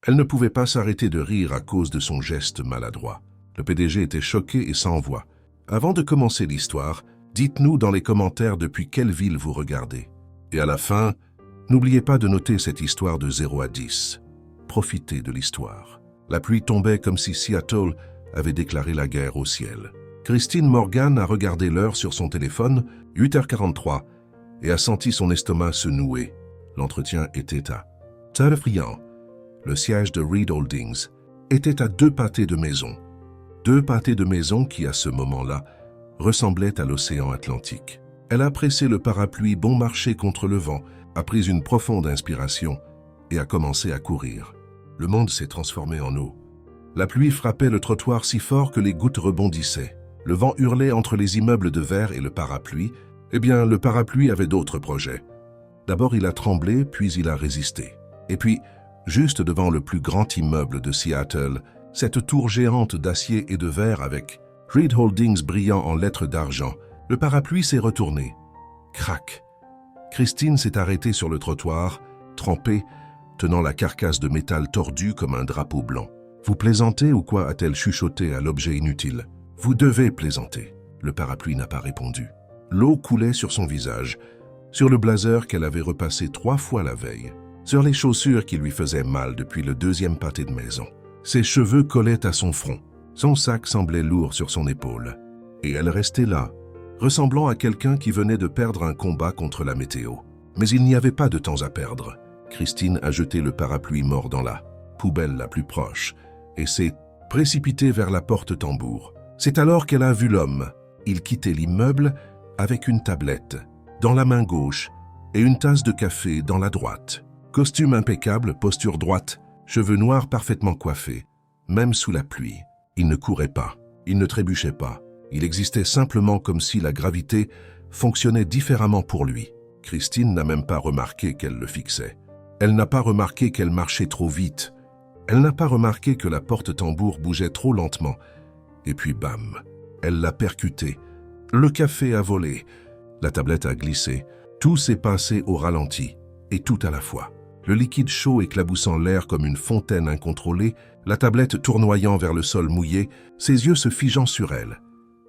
Elle ne pouvait pas s'arrêter de rire à cause de son geste maladroit. Le PDG était choqué et sans voix. Avant de commencer l'histoire, dites-nous dans les commentaires depuis quelle ville vous regardez. Et à la fin, n'oubliez pas de noter cette histoire de 0 à 10. Profitez de l'histoire. La pluie tombait comme si Seattle avait déclaré la guerre au ciel. Christine Morgan a regardé l'heure sur son téléphone, 8h43, et a senti son estomac se nouer. L'entretien était à Terrifiant. Le siège de Reed Holdings était à 2 pâtés de maison. 2 pâtés de maison qui, à ce moment-là, ressemblaient à l'océan Atlantique. Elle a pressé le parapluie bon marché contre le vent, a pris une profonde inspiration et a commencé à courir. Le monde s'est transformé en eau. La pluie frappait le trottoir si fort que les gouttes rebondissaient. Le vent hurlait entre les immeubles de verre et le parapluie. Eh bien, le parapluie avait d'autres projets. D'abord, il a tremblé, puis il a résisté. Et puis, juste devant le plus grand immeuble de Seattle, cette tour géante d'acier et de verre avec Reed Holdings brillant en lettres d'argent, le parapluie s'est retourné. Crac! Christine s'est arrêtée sur le trottoir, trempée, tenant la carcasse de métal tordue comme un drapeau blanc. « Vous plaisantez ou quoi » a-t-elle chuchoté à l'objet inutile. « Vous devez plaisanter. » Le parapluie n'a pas répondu. L'eau coulait sur son visage, sur le blazer qu'elle avait repassé 3 fois la veille, sur les chaussures qui lui faisaient mal depuis le 2e pâté de maison. Ses cheveux collaient à son front. Son sac semblait lourd sur son épaule. Et elle restait là, ressemblant à quelqu'un qui venait de perdre un combat contre la météo. Mais il n'y avait pas de temps à perdre. Christine a jeté le parapluie mort dans la poubelle la plus proche et s'est précipitée vers la porte tambour. C'est alors qu'elle a vu l'homme. Il quittait l'immeuble avec une tablette dans la main gauche et une tasse de café dans la droite. Costume impeccable, posture droite, cheveux noirs parfaitement coiffés. Même sous la pluie, il ne courait pas, il ne trébuchait pas. Il existait simplement comme si la gravité fonctionnait différemment pour lui. Christine n'a même pas remarqué qu'elle le fixait. Elle n'a pas remarqué qu'elle marchait trop vite. Elle n'a pas remarqué que la porte-tambour bougeait trop lentement. Et puis bam, elle l'a percuté. Le café a volé. La tablette a glissé. Tout s'est passé au ralenti, et tout à la fois. Le liquide chaud éclaboussant l'air comme une fontaine incontrôlée, la tablette tournoyant vers le sol mouillé, ses yeux se figeant sur elle.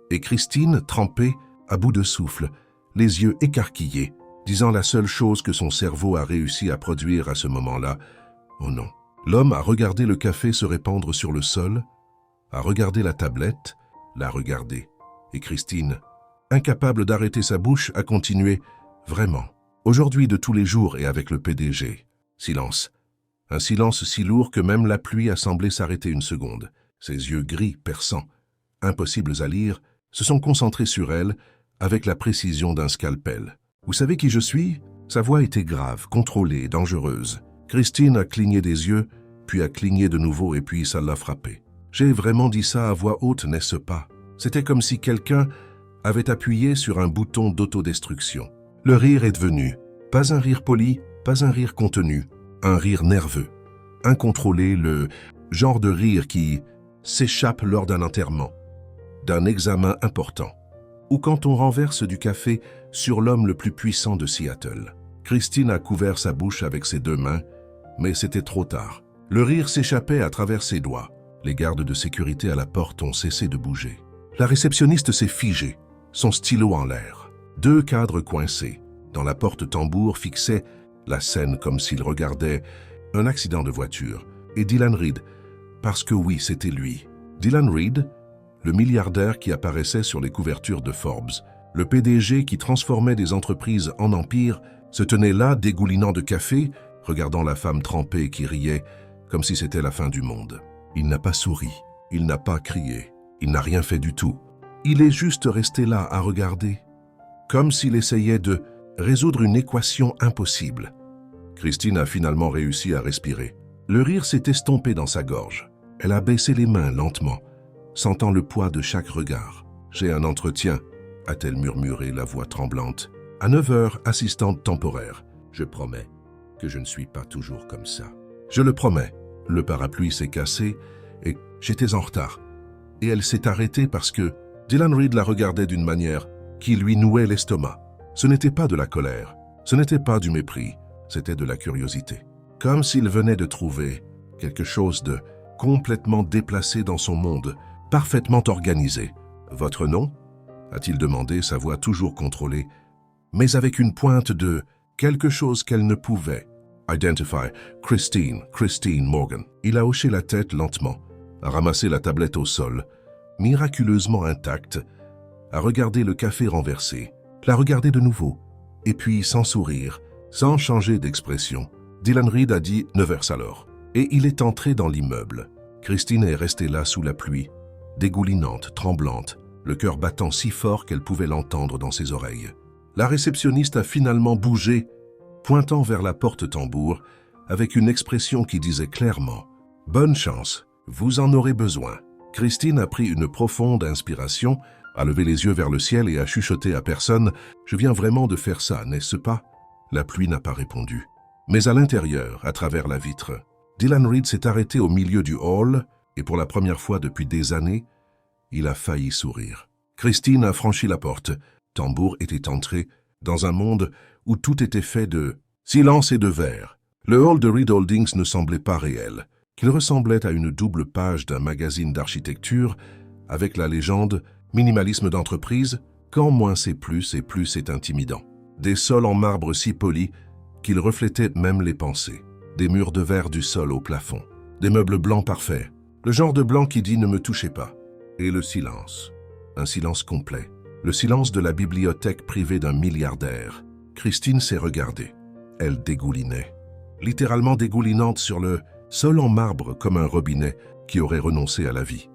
Et Christine, trempée, à bout de souffle, les yeux écarquillés, disant la seule chose que son cerveau a réussi à produire à ce moment-là. Oh non. L'homme a regardé le café se répandre sur le sol, a regardé la tablette, l'a regardé. Et Christine, incapable d'arrêter sa bouche, a continué. Vraiment. Aujourd'hui de tous les jours et avec le PDG. Silence. Un silence si lourd que même la pluie a semblé s'arrêter une seconde. Ses yeux gris, perçants, impossibles à lire, se sont concentrés sur elle avec la précision d'un scalpel. « Vous savez qui je suis ?» Sa voix était grave, contrôlée, dangereuse. Christine a cligné des yeux, puis a cligné de nouveau et puis ça l'a frappée. « J'ai vraiment dit ça à voix haute, n'est-ce pas ?» C'était comme si quelqu'un avait appuyé sur un bouton d'autodestruction. Le rire est devenu, pas un rire poli, pas un rire contenu, un rire nerveux, incontrôlé, le genre de rire qui s'échappe lors d'un enterrement, d'un examen important, ou quand on renverse du café sur l'homme le plus puissant de Seattle. Christine a couvert sa bouche avec ses 2 mains, mais c'était trop tard. Le rire s'échappait à travers ses doigts. Les gardes de sécurité à la porte ont cessé de bouger. La réceptionniste s'est figée, son stylo en l'air. 2 cadres coincés. Dans la porte-tambour fixait la scène comme s'il regardait un accident de voiture. Et Dylan Reed, parce que oui, c'était lui. Dylan Reed, le milliardaire qui apparaissait sur les couvertures de Forbes, le PDG qui transformait des entreprises en empires, se tenait là, dégoulinant de café, regardant la femme trempée qui riait, comme si c'était la fin du monde. Il n'a pas souri, il n'a pas crié, il n'a rien fait du tout. Il est juste resté là à regarder, comme s'il essayait de résoudre une équation impossible. Christine a finalement réussi à respirer. Le rire s'est estompé dans sa gorge. Elle a baissé les mains lentement, sentant le poids de chaque regard. « J'ai un entretien », a-t-elle murmuré, la voix tremblante. « À 9h, assistante temporaire. Je promets que je ne suis pas toujours comme ça. Je le promets. » Le parapluie s'est cassé et j'étais en retard. Et elle s'est arrêtée parce que Dylan Reed la regardait d'une manière qui lui nouait l'estomac. Ce n'était pas de la colère, ce n'était pas du mépris, c'était de la curiosité. Comme s'il venait de trouver quelque chose de complètement déplacé dans son monde, parfaitement organisé. « Votre nom » a-t-il demandé, sa voix toujours contrôlée, mais avec une pointe de quelque chose qu'elle ne pouvait. « Identify, Christine Morgan. » Il a hoché la tête lentement, a ramassé la tablette au sol, miraculeusement intacte, a regardé le café renversé, l'a regardé de nouveau, et puis sans sourire, sans changer d'expression, Dylan Reed a dit « Ne verse alors ». Et il est entré dans l'immeuble. Christine est restée là sous la pluie, dégoulinante, tremblante, le cœur battant si fort qu'elle pouvait l'entendre dans ses oreilles. La réceptionniste a finalement bougé, pointant vers la porte-tambour, avec une expression qui disait clairement « Bonne chance, vous en aurez besoin ». Christine a pris une profonde inspiration, a levé les yeux vers le ciel et a chuchoté à personne « Je viens vraiment de faire ça, n'est-ce pas ?» La pluie n'a pas répondu. Mais à l'intérieur, à travers la vitre, Dylan Reed s'est arrêté au milieu du hall et pour la première fois depuis des années, il a failli sourire. Christine a franchi la porte. Tambour était entré dans un monde où tout était fait de silence et de verre. Le hall de Reed Holdings ne semblait pas réel, qu'il ressemblait à une double page d'un magazine d'architecture avec la légende « Minimalisme d'entreprise, quand moins c'est plus et plus c'est intimidant ». Des sols en marbre si polis qu'ils reflétaient même les pensées. Des murs de verre du sol au plafond. Des meubles blancs parfaits. Le genre de blanc qui dit « ne me touchez pas ». Et le silence. Un silence complet. Le silence de la bibliothèque privée d'un milliardaire. Christine s'est regardée. Elle dégoulinait. Littéralement dégoulinante sur le sol en marbre comme un robinet qui aurait renoncé à la vie.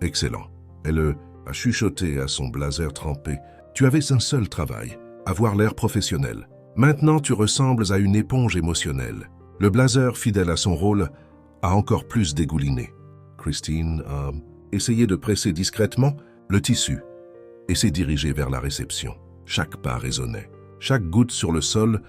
Excellent. Elle a chuchoté à son blazer trempé. Tu avais un seul travail, avoir l'air professionnel. Maintenant tu ressembles à une éponge émotionnelle. Le blazer, fidèle à son rôle, a encore plus dégouliné. Christine a essayé de presser discrètement le tissu et s'est dirigée vers la réception. Chaque pas résonnait. Chaque goutte sur le sol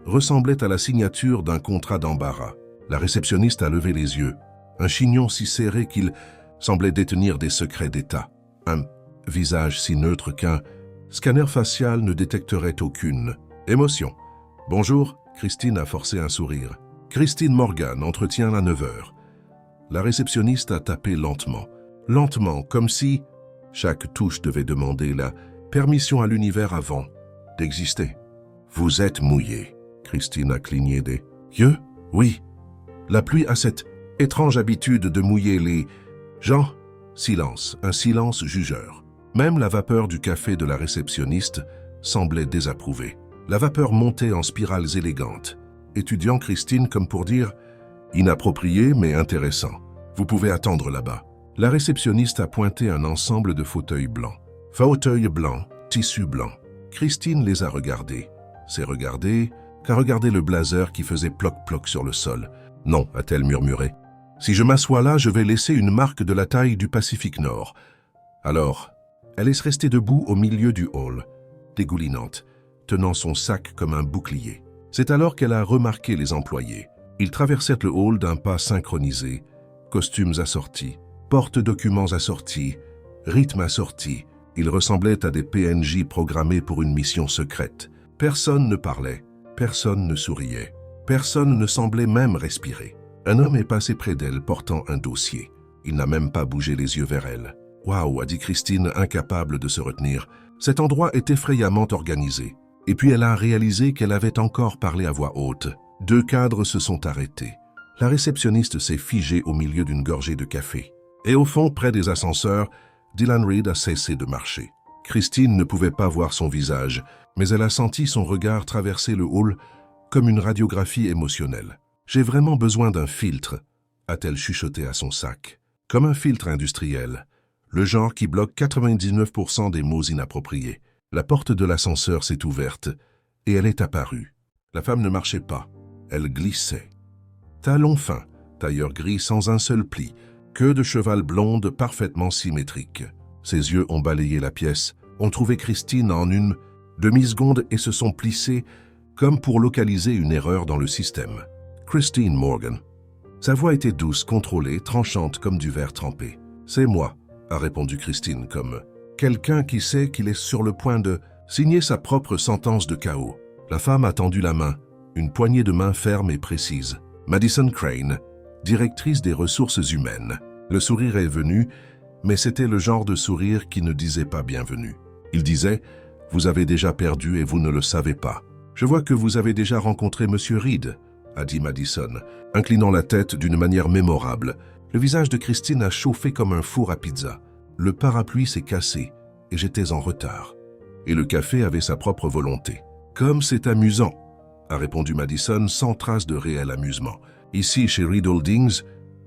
ressemblait à la signature d'un contrat d'embarras. La réceptionniste a levé les yeux, un chignon si serré qu'il semblait détenir des secrets d'État. Un visage si neutre qu'un scanner facial ne détecterait aucune émotion. « Bonjour », Christine a forcé un sourire. « Christine Morgan, entretien à 9 heures. » La réceptionniste a tapé lentement. Lentement, comme si chaque touche devait demander la permission à l'univers avant d'exister. « Vous êtes mouillé. » Christine a cligné des yeux. « Oui. La pluie a cette étrange habitude de mouiller les gens. » Silence, un silence jugeur. Même la vapeur du café de la réceptionniste semblait désapprouvée. La vapeur montait en spirales élégantes, étudiant Christine comme pour dire « inapproprié mais intéressant. Vous pouvez attendre là-bas. » La réceptionniste a pointé un ensemble de fauteuils blancs. Fauteuils blancs, tissu blanc. Christine les a regardés. S'est regardée qu'a regardé le blazer qui faisait ploc-ploc sur le sol. « Non », a-t-elle murmuré. « Si je m'assois là, je vais laisser une marque de la taille du Pacifique Nord. » Alors, elle est restée debout au milieu du hall, dégoulinante, tenant son sac comme un bouclier. C'est alors qu'elle a remarqué les employés. Ils traversèrent le hall d'un pas synchronisé, costumes assortis, porte-documents assortis, rythme assorti. Ils ressemblaient à des PNJ programmés pour une mission secrète. Personne ne parlait, personne ne souriait, personne ne semblait même respirer. Un homme est passé près d'elle portant un dossier. Il n'a même pas bougé les yeux vers elle. « Waouh » a dit Christine, incapable de se retenir. Cet endroit est effrayamment organisé. Et puis elle a réalisé qu'elle avait encore parlé à voix haute. 2 cadres se sont arrêtés. La réceptionniste s'est figée au milieu d'une gorgée de café. Et au fond, près des ascenseurs, Dylan Reed a cessé de marcher. Christine ne pouvait pas voir son visage, mais elle a senti son regard traverser le hall comme une radiographie émotionnelle. « J'ai vraiment besoin d'un filtre », a-t-elle chuchoté à son sac. Comme un filtre industriel, le genre qui bloque 99% des mots inappropriés. La porte de l'ascenseur s'est ouverte et elle est apparue. La femme ne marchait pas, elle glissait. Talons fins, tailleur gris sans un seul pli, queue de cheval blonde parfaitement symétrique. Ses yeux ont balayé la pièce, ont trouvé Christine en une demi-seconde et se sont plissés comme pour localiser une erreur dans le système. Christine Morgan. Sa voix était douce, contrôlée, tranchante comme du verre trempé. « C'est moi », a répondu Christine comme quelqu'un qui sait qu'il est sur le point de signer sa propre sentence de chaos. La femme a tendu la main, une poignée de main ferme et précise. « Madison Crane, directrice des ressources humaines. Le sourire est venu, mais c'était le genre de sourire qui ne disait pas bienvenue. Il disait « Vous avez déjà perdu et vous ne le savez pas. Je vois que vous avez déjà rencontré Monsieur Reed », a dit Madison, inclinant la tête d'une manière mémorable. Le visage de Christine a chauffé comme un four à pizza. Le parapluie s'est cassé et j'étais en retard. Et le café avait sa propre volonté. « Comme c'est amusant », a répondu Madison sans trace de réel amusement. « Ici, chez Reed Holdings,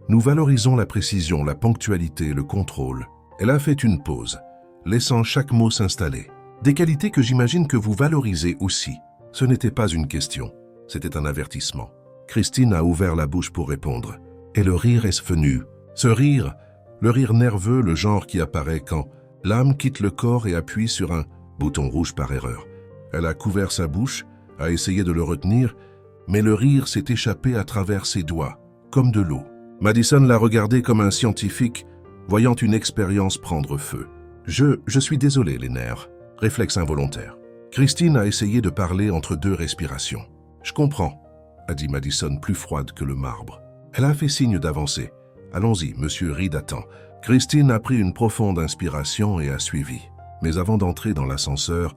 nous valorisons la précision, la ponctualité, le contrôle. » Elle a fait une pause, laissant chaque mot s'installer. « Des qualités que j'imagine que vous valorisez aussi. » Ce n'était pas une question, c'était un avertissement. Christine a ouvert la bouche pour répondre. Et le rire est venu. Ce rire, le rire nerveux, le genre qui apparaît quand l'âme quitte le corps et appuie sur un bouton rouge par erreur. Elle a couvert sa bouche, a essayé de le retenir, mais le rire s'est échappé à travers ses doigts, comme de l'eau. Madison l'a regardé comme un scientifique, voyant une expérience prendre feu. Je suis désolé, les nerfs. Réflexe involontaire. Christine a essayé de parler entre deux respirations. « Je comprends », a dit Madison plus froide que le marbre. Elle a fait signe d'avancer. « Allons-y, Monsieur Reed attend. » Christine a pris une profonde inspiration et a suivi. Mais avant d'entrer dans l'ascenseur,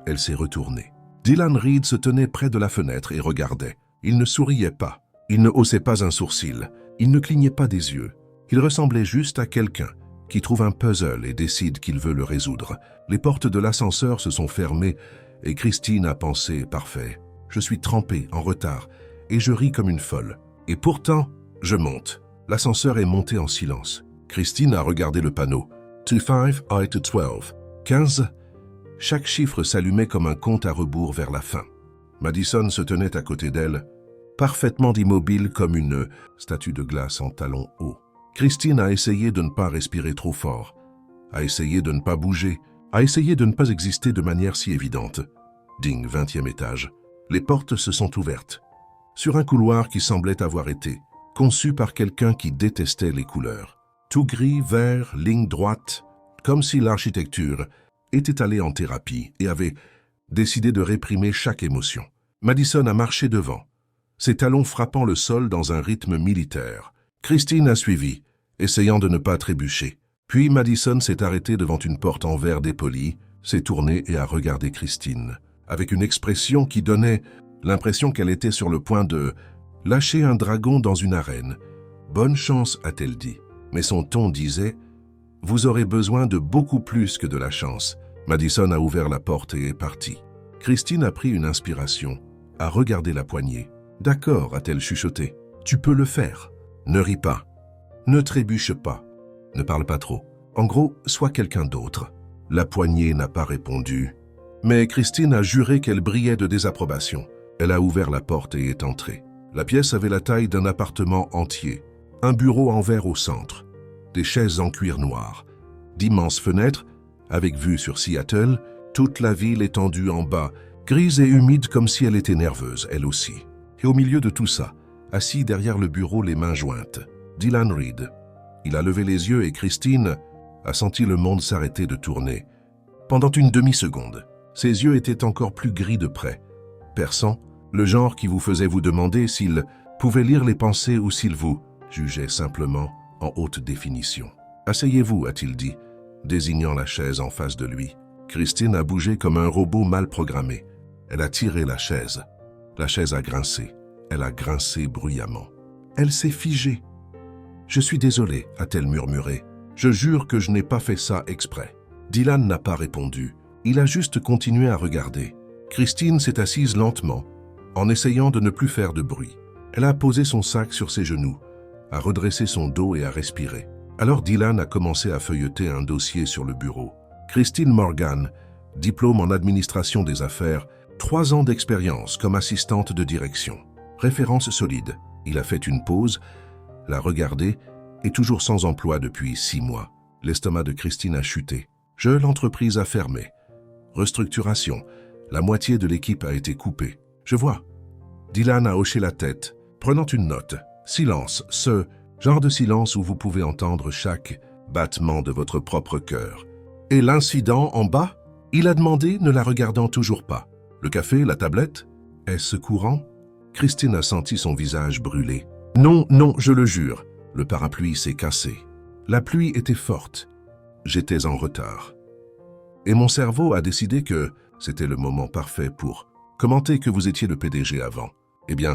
elle s'est retournée. Dylan Reed se tenait près de la fenêtre et regardait. Il ne souriait pas. Il ne haussait pas un sourcil. Il ne clignait pas des yeux. Il ressemblait juste à quelqu'un qui trouve un puzzle et décide qu'il veut le résoudre. Les portes de l'ascenseur se sont fermées et Christine a pensé « Parfait, je suis trempée, en retard, et je ris comme une folle. Et pourtant, je monte. » L'ascenseur est monté en silence. Christine a regardé le panneau. « To 5, I to 12. » 15. Chaque chiffre s'allumait comme un compte à rebours vers la fin. Madison se tenait à côté d'elle, parfaitement immobile comme une statue de glace en talons hauts. Christine a essayé de ne pas respirer trop fort, a essayé de ne pas bouger, a essayé de ne pas exister de manière si évidente. Ding, 20e étage. Les portes se sont ouvertes. Sur un couloir qui semblait avoir été conçu par quelqu'un qui détestait les couleurs. Tout gris, vert, ligne droite, comme si l'architecture était allée en thérapie et avait décidé de réprimer chaque émotion. Madison a marché devant, ses talons frappant le sol dans un rythme militaire. Christine a suivi, essayant de ne pas trébucher. Puis Madison s'est arrêtée devant une porte en verre dépoli, s'est tournée et a regardé Christine, avec une expression qui donnait l'impression qu'elle était sur le point de lâcher un dragon dans une arène. « Bonne chance », a-t-elle dit. Mais son ton disait « Vous aurez besoin de beaucoup plus que de la chance ». Madison a ouvert la porte et est partie. Christine a pris une inspiration, a regardé la poignée. « D'accord », a-t-elle chuchoté, « tu peux le faire. Ne ris pas. Ne trébuche pas. Ne parle pas trop. En gros, sois quelqu'un d'autre. » La poignée n'a pas répondu. Mais Christine a juré qu'elle brillait de désapprobation. Elle a ouvert la porte et est entrée. La pièce avait la taille d'un appartement entier. Un bureau en verre au centre. Des chaises en cuir noir. D'immenses fenêtres, avec vue sur Seattle, toute la ville étendue en bas, grise et humide comme si elle était nerveuse, elle aussi. Et au milieu de tout ça, assis derrière le bureau les mains jointes, Dylan Reed. Il a levé les yeux et Christine a senti le monde s'arrêter de tourner. Pendant une demi-seconde, ses yeux étaient encore plus gris de près, perçants, le genre qui vous faisait vous demander s'il pouvait lire les pensées ou s'il vous jugeait simplement en haute définition. « Asseyez-vous », a-t-il dit, désignant la chaise en face de lui. Christine a bougé comme un robot mal programmé. Elle a tiré la chaise. La chaise a grincé. Elle a grincé bruyamment. Elle s'est figée. « Je suis désolée », a-t-elle murmuré. « Je jure que je n'ai pas fait ça exprès. » Dylan n'a pas répondu. Il a juste continué à regarder. Christine s'est assise lentement, en essayant de ne plus faire de bruit. Elle a posé son sac sur ses genoux, a redressé son dos et a respiré. Alors Dylan a commencé à feuilleter un dossier sur le bureau. Christine Morgan, diplôme en administration des affaires, 3 ans d'expérience comme assistante de direction. Référence solide. Il a fait une pause, l'a regardé, et toujours sans emploi depuis 6 mois. L'estomac de Christine a chuté. L'entreprise a fermé. Restructuration. La moitié de l'équipe a été coupée. Je vois. Dylan a hoché la tête, prenant une note. Silence, ce genre de silence où vous pouvez entendre chaque battement de votre propre cœur. Et l'incident en bas? Il a demandé, ne la regardant toujours pas. Le café, la tablette? Est-ce courant? Christine a senti son visage brûler. Non, non, je le jure. Le parapluie s'est cassé. La pluie était forte. J'étais en retard. Et mon cerveau a décidé que c'était le moment parfait pour commenter que vous étiez le PDG avant. Eh bien,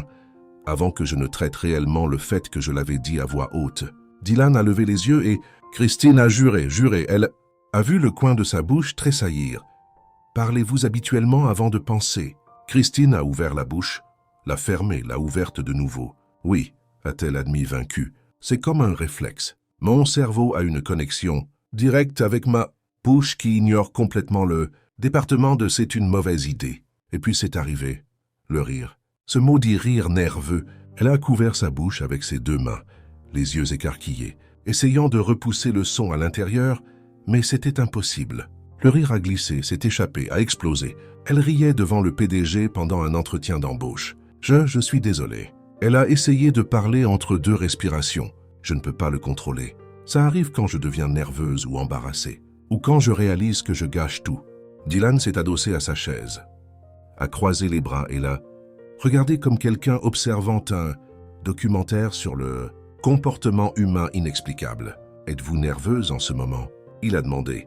avant que je ne traite réellement le fait que je l'avais dit à voix haute. Dylan a levé les yeux et Christine a juré. Elle a vu le coin de sa bouche tressaillir. Parlez-vous habituellement avant de penser? Christine a ouvert la bouche, l'a fermée, l'a ouverte de nouveau. Oui, a-t-elle admis vaincue. C'est comme un réflexe. Mon cerveau a une connexion directe avec ma bouche qui ignore complètement le département de c'est une mauvaise idée. Et puis c'est arrivé. Le rire. Ce maudit rire nerveux. Elle a couvert sa bouche avec ses deux mains, les yeux écarquillés, essayant de repousser le son à l'intérieur, mais c'était impossible. Le rire a glissé, s'est échappé, a explosé. Elle riait devant le PDG pendant un entretien d'embauche. Je suis désolé. Elle a essayé de parler entre deux respirations. Je ne peux pas le contrôler. Ça arrive quand je deviens nerveuse ou embarrassée, ou quand je réalise que je gâche tout. Dylan s'est adossé à sa chaise, a croisé les bras et l'a regardé comme quelqu'un observant un documentaire sur le comportement humain inexplicable. Êtes-vous nerveuse en ce moment? Il a demandé,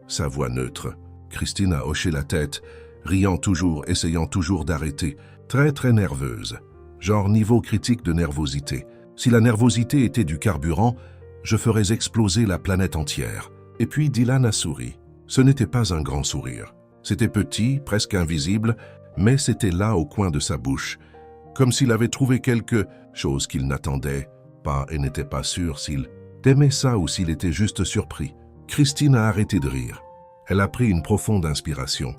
sa voix neutre. Christine a hoché la tête, riant toujours, essayant toujours d'arrêter, très nerveuse. Genre niveau critique de nervosité. Si la nervosité était du carburant, je ferais exploser la planète entière. Et puis Dylan a souri. Ce n'était pas un grand sourire. C'était petit, presque invisible, mais c'était là au coin de sa bouche, comme s'il avait trouvé quelque chose qu'il n'attendait pas et n'était pas sûr s'il aimait ça ou s'il était juste surpris. Christine a arrêté de rire. Elle a pris une profonde inspiration,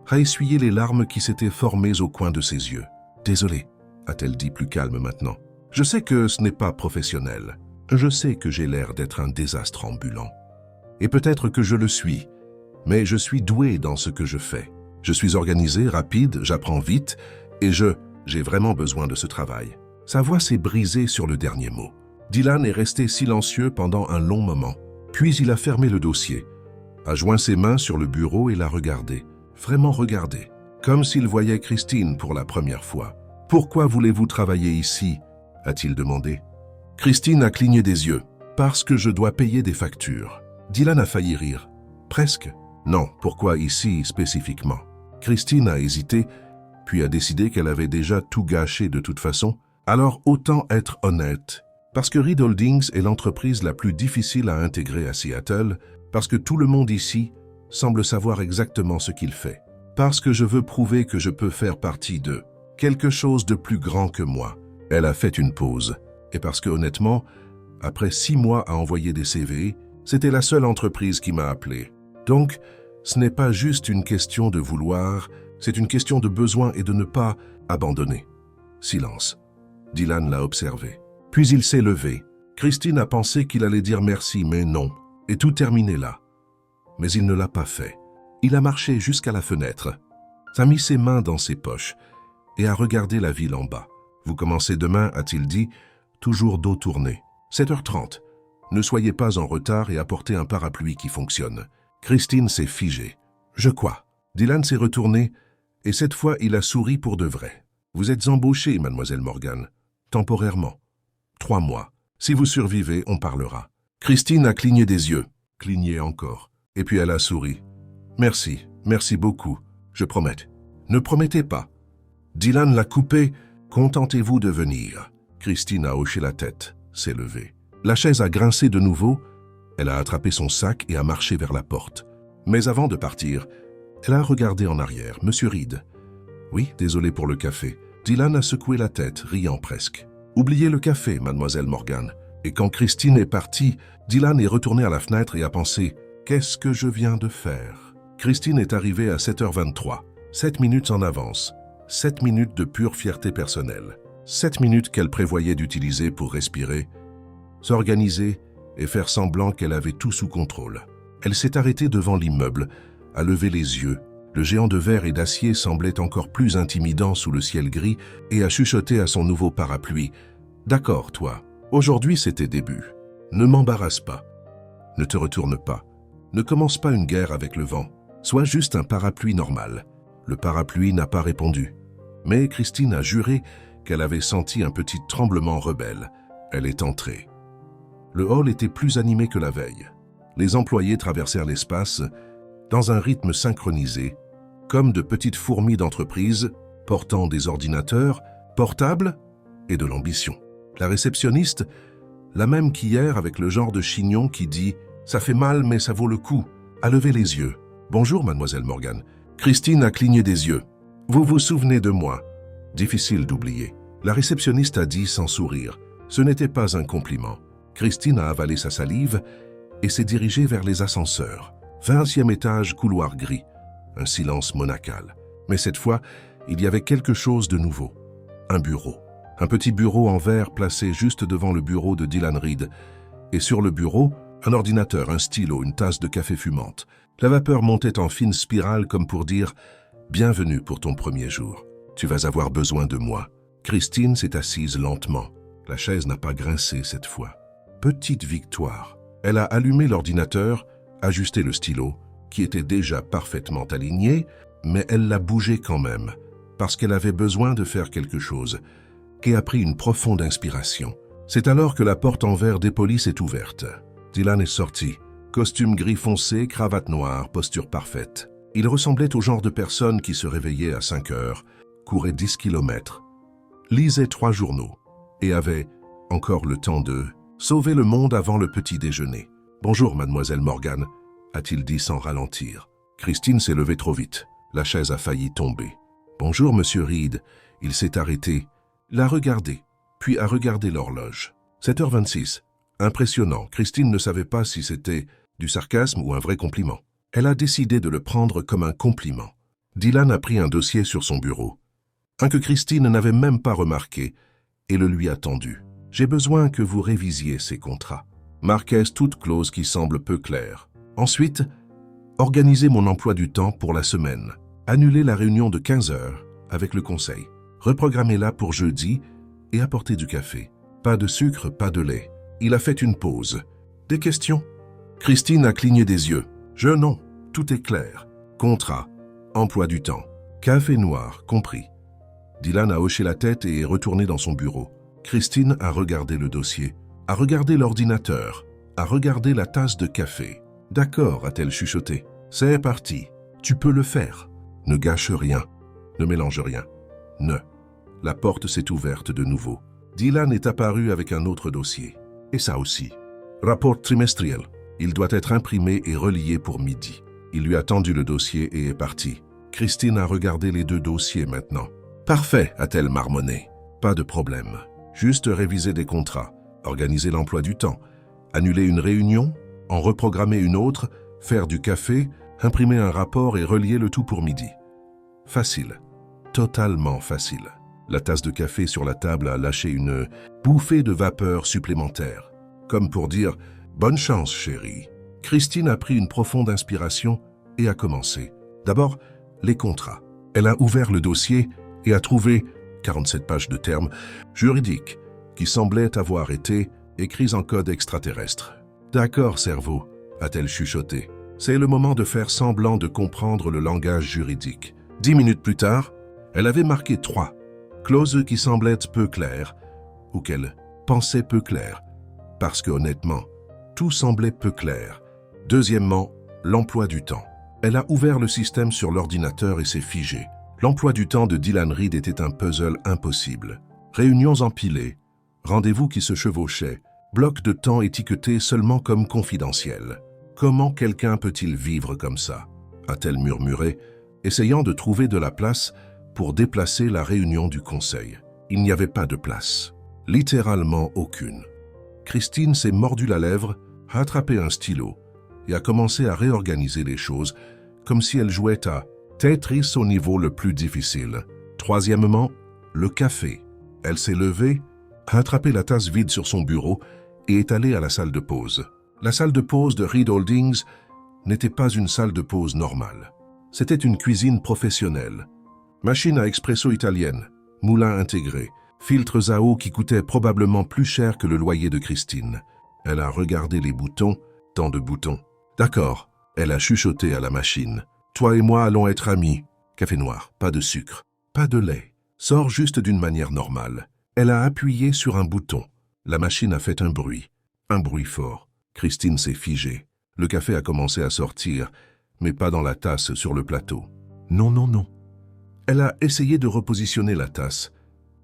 a essuyé les larmes qui s'étaient formées au coin de ses yeux. « Désolée », a-t-elle dit plus calme maintenant. « Je sais que ce n'est pas professionnel. Je sais que j'ai l'air d'être un désastre ambulant. Et peut-être que je le suis, mais je suis doué dans ce que je fais. Je suis organisé, rapide, j'apprends vite, et j'ai vraiment besoin de ce travail. » Sa voix s'est brisée sur le dernier mot. Dylan est resté silencieux pendant un long moment. Puis il a fermé le dossier, a joint ses mains sur le bureau et l'a regardé. Vraiment regardé, comme s'il voyait Christine pour la première fois. « Pourquoi voulez-vous travailler ici ?» a-t-il demandé. Christine a cligné des yeux. « Parce que je dois payer des factures. » Dylan a failli rire. « Presque. » « Non, pourquoi ici spécifiquement ?» Christine a hésité, puis a décidé qu'elle avait déjà tout gâché de toute façon. Alors autant être honnête. Parce que Reed Holdings est l'entreprise la plus difficile à intégrer à Seattle, parce que tout le monde ici semble savoir exactement ce qu'il fait. Parce que je veux prouver que je peux faire partie de quelque chose de plus grand que moi. Elle a fait une pause. Et parce que honnêtement, après 6 mois à envoyer des CV, c'était la seule entreprise qui m'a appelé. Donc, ce n'est pas juste une question de vouloir, c'est une question de besoin et de ne pas abandonner. Silence. Dylan l'a observé. Puis il s'est levé. Christine a pensé qu'il allait dire merci, mais non. Et tout terminé là. Mais il ne l'a pas fait. Il a marché jusqu'à la fenêtre, a mis ses mains dans ses poches et a regardé la ville en bas. « Vous commencez demain » a-t-il dit, toujours dos tourné. 7h30. Ne soyez pas en retard et apportez un parapluie qui fonctionne. Christine s'est figée. « Je quoi ?» Dylan s'est retourné et cette fois il a souri pour de vrai. « Vous êtes embauchée, mademoiselle Morgan. Temporairement. 3 mois. Si vous survivez, on parlera. » Christine a cligné des yeux. Cligné encore. Et puis elle a souri. « Merci, merci beaucoup. Je promets. » « Ne promettez pas. » Dylan l'a coupé. « Contentez-vous de venir. » Christine a hoché la tête, s'est levée. La chaise a grincé de nouveau. Elle a attrapé son sac et a marché vers la porte. Mais avant de partir, elle a regardé en arrière. « Monsieur Reed. »« Oui, désolé pour le café. » Dylan a secoué la tête, riant presque. « Oubliez le café, mademoiselle Morgan. » Et quand Christine est partie, Dylan est retourné à la fenêtre et a pensé « Qu'est-ce que je viens de faire ?» Christine est arrivée à 7h23. 7 minutes en avance. 7 minutes de pure fierté personnelle. 7 minutes qu'elle prévoyait d'utiliser pour respirer, s'organiser et faire semblant qu'elle avait tout sous contrôle. Elle s'est arrêtée devant l'immeuble, a levé les yeux. Le géant de verre et d'acier semblait encore plus intimidant sous le ciel gris et a chuchoté à son nouveau parapluie. « D'accord, toi. Aujourd'hui, c'est tes débuts. Ne m'embarrasse pas. Ne te retourne pas. Ne commence pas une guerre avec le vent. Sois juste un parapluie normal. » Le parapluie n'a pas répondu. Mais Christine a juré qu'elle avait senti un petit tremblement rebelle. Elle est entrée. Le hall était plus animé que la veille. Les employés traversèrent l'espace dans un rythme synchronisé, comme de petites fourmis d'entreprise portant des ordinateurs portables et de l'ambition. La réceptionniste, la même qu'hier avec le genre de chignon qui dit « ça fait mal mais ça vaut le coup », a levé les yeux. « Bonjour mademoiselle Morgan ». Christine a cligné des yeux. « Vous vous souvenez de moi ?» Difficile d'oublier. La réceptionniste a dit sans sourire. Ce n'était pas un compliment. Christine a avalé sa salive et s'est dirigée vers les ascenseurs. 20e étage, couloir gris. Un silence monacal. Mais cette fois, il y avait quelque chose de nouveau. Un bureau. Un petit bureau en verre placé juste devant le bureau de Dylan Reed. Et sur le bureau, un ordinateur, un stylo, une tasse de café fumante. La vapeur montait en fine spirale comme pour dire « Bienvenue pour ton premier jour. Tu vas avoir besoin de moi. » Christine s'est assise lentement. La chaise n'a pas grincé cette fois. Petite victoire. Elle a allumé l'ordinateur, ajusté le stylo, qui était déjà parfaitement aligné, mais elle l'a bougé quand même, parce qu'elle avait besoin de faire quelque chose, et a pris une profonde inspiration. C'est alors que la porte en verre dépoli s'est ouverte. Dylan est sorti. Costume gris foncé, cravate noire, posture parfaite. Il ressemblait au genre de personne qui se réveillait à 5 heures, courait 10 kilomètres, lisait 3 journaux et avait encore le temps de sauver le monde avant le petit déjeuner. « Bonjour, mademoiselle Morgan », a-t-il dit sans ralentir. Christine s'est levée trop vite. La chaise a failli tomber. « Bonjour, monsieur Reed ». Il s'est arrêté, l'a regardé, puis a regardé l'horloge. 7h26. Impressionnant. Christine ne savait pas si c'était du sarcasme ou un vrai compliment. Elle a décidé de le prendre comme un compliment. Dylan a pris un dossier sur son bureau. Un que Christine n'avait même pas remarqué, et le lui a tendu. « J'ai besoin que vous révisiez ces contrats. » Marquez toute clause qui semble peu claire. Ensuite, organisez mon emploi du temps pour la semaine. Annulez la réunion de 15 heures avec le conseil. Reprogrammez-la pour jeudi et apportez du café. Pas de sucre, pas de lait. Il a fait une pause. Des questions? Christine a cligné des yeux. Je non, tout est clair. Contrat, emploi du temps, café noir, compris. Dylan a hoché la tête et est retourné dans son bureau. Christine a regardé le dossier, a regardé l'ordinateur, a regardé la tasse de café. D'accord, a-t-elle chuchoté. C'est parti. Tu peux le faire. Ne gâche rien. Ne mélange rien. Ne. La porte s'est ouverte de nouveau. Dylan est apparu avec un autre dossier. Et ça aussi. Rapport trimestriel. Il doit être imprimé et relié pour midi. Il lui a tendu le dossier et est parti. Christine a regardé les 2 dossiers maintenant. Parfait, a-t-elle marmonné. Pas de problème. Juste réviser des contrats, organiser l'emploi du temps, annuler une réunion, en reprogrammer une autre, faire du café, imprimer un rapport et relier le tout pour midi. Facile. Totalement facile. La tasse de café sur la table a lâché une bouffée de vapeur supplémentaire. Comme pour dire « Bonne chance, chérie ». Christine a pris une profonde inspiration et a commencé. D'abord, les contrats. Elle a ouvert le dossier et a trouvé 47 pages de termes juridiques qui semblaient avoir été écrits en code extraterrestre. « D'accord, cerveau », a-t-elle chuchoté. C'est le moment de faire semblant de comprendre le langage juridique. 10 minutes plus tard, elle avait marqué 3 clauses qui semblaient peu claires ou qu'elle pensait peu claires, parce que honnêtement, tout semblait peu clair. Deuxièmement, l'emploi du temps. Elle a ouvert le système sur l'ordinateur et s'est figée. L'emploi du temps de Dylan Reed était un puzzle impossible. Réunions empilées, rendez-vous qui se chevauchaient, blocs de temps étiquetés seulement comme confidentiels. Comment quelqu'un peut-il vivre comme ça? A-t-elle murmuré, essayant de trouver de la place pour déplacer la réunion du conseil. Il n'y avait pas de place. Littéralement aucune. Christine s'est mordu la lèvre, a attrapé un stylo et a commencé à réorganiser les choses comme si elle jouait à Tetris au niveau le plus difficile. Troisièmement, le café. Elle s'est levée, a attrapé la tasse vide sur son bureau et est allée à la salle de pause. La salle de pause de Reed Holdings n'était pas une salle de pause normale. C'était une cuisine professionnelle. Machine à expresso italienne, moulin intégré, filtres à eau qui coûtaient probablement plus cher que le loyer de Christine. Elle a regardé les boutons, tant de boutons. D'accord, elle a chuchoté à la machine. Toi et moi allons être amis. Café noir, pas de sucre, pas de lait, sort juste d'une manière normale. Elle a appuyé sur un bouton. La machine a fait un bruit fort. Christine s'est figée. Le café a commencé à sortir, mais pas dans la tasse sur le plateau. Non, non, non. Elle a essayé de repositionner la tasse,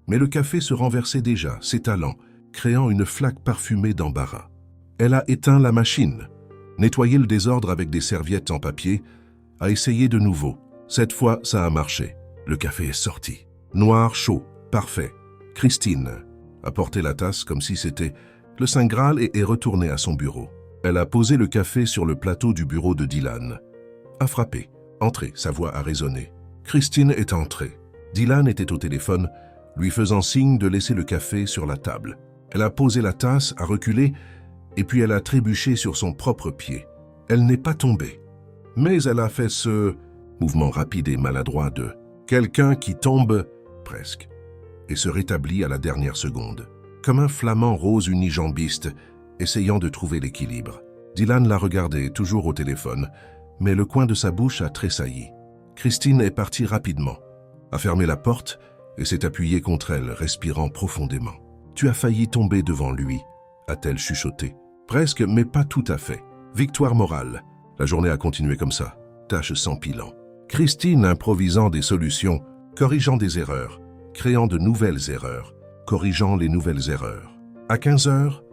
mais le café se renversait déjà, s'étalant, créant une flaque parfumée d'embarras. Elle a éteint la machine, nettoyé le désordre avec des serviettes en papier, a essayé de nouveau. Cette fois, ça a marché. Le café est sorti. Noir, chaud, parfait. Christine a porté la tasse comme si c'était le Saint Graal et est retournée à son bureau. Elle a posé le café sur le plateau du bureau de Dylan. A frappé. Entrez, sa voix a résonné. Christine est entrée. Dylan était au téléphone, lui faisant signe de laisser le café sur la table. Elle a posé la tasse, a reculé, et puis elle a trébuché sur son propre pied. Elle n'est pas tombée. Mais elle a fait ce mouvement rapide et maladroit de quelqu'un qui tombe, presque, et se rétablit à la dernière seconde. Comme un flamant rose unijambiste, essayant de trouver l'équilibre. Dylan l'a regardé, toujours au téléphone, mais le coin de sa bouche a tressailli. Christine est partie rapidement, a fermé la porte et s'est appuyée contre elle, respirant profondément. « Tu as failli tomber devant lui », a-t-elle chuchoté. Presque, mais pas tout à fait. Victoire morale. La journée a continué comme ça, tâche s'empilant. Christine improvisant des solutions, corrigeant des erreurs, créant de nouvelles erreurs, corrigeant les nouvelles erreurs. À 15 heures,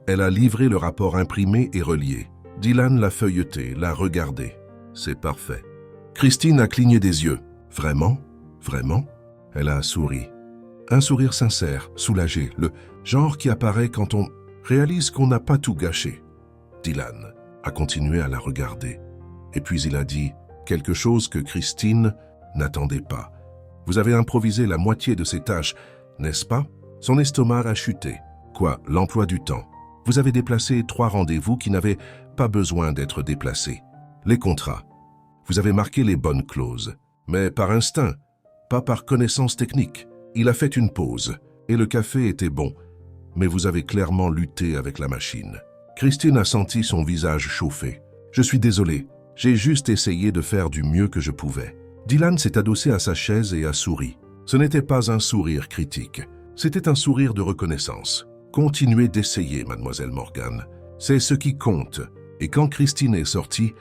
elle a livré le rapport imprimé et relié. Dylan l'a feuilleté, l'a regardé. C'est parfait. Christine a cligné des yeux. Vraiment? Vraiment? Elle a souri. Un sourire sincère, soulagé, le genre qui apparaît quand on réalise qu'on n'a pas tout gâché. Dylan a continué à la regarder. Et puis il a dit quelque chose que Christine n'attendait pas. Vous avez improvisé la moitié de ces tâches, n'est-ce pas? Son estomac a chuté. Quoi, l'emploi du temps? Vous avez déplacé 3 rendez-vous qui n'avaient pas besoin d'être déplacés. Les contrats. Vous avez marqué les bonnes clauses, mais par instinct, pas par connaissance technique. Il a fait une pause, et le café était bon, mais vous avez clairement lutté avec la machine. Christine a senti son visage chauffer. Je suis désolé, j'ai juste essayé de faire du mieux que je pouvais. Dylan s'est adossé à sa chaise et a souri. Ce n'était pas un sourire critique, c'était un sourire de reconnaissance. Continuez d'essayer, mademoiselle Morgan. C'est ce qui compte. Et quand Christine est sortie,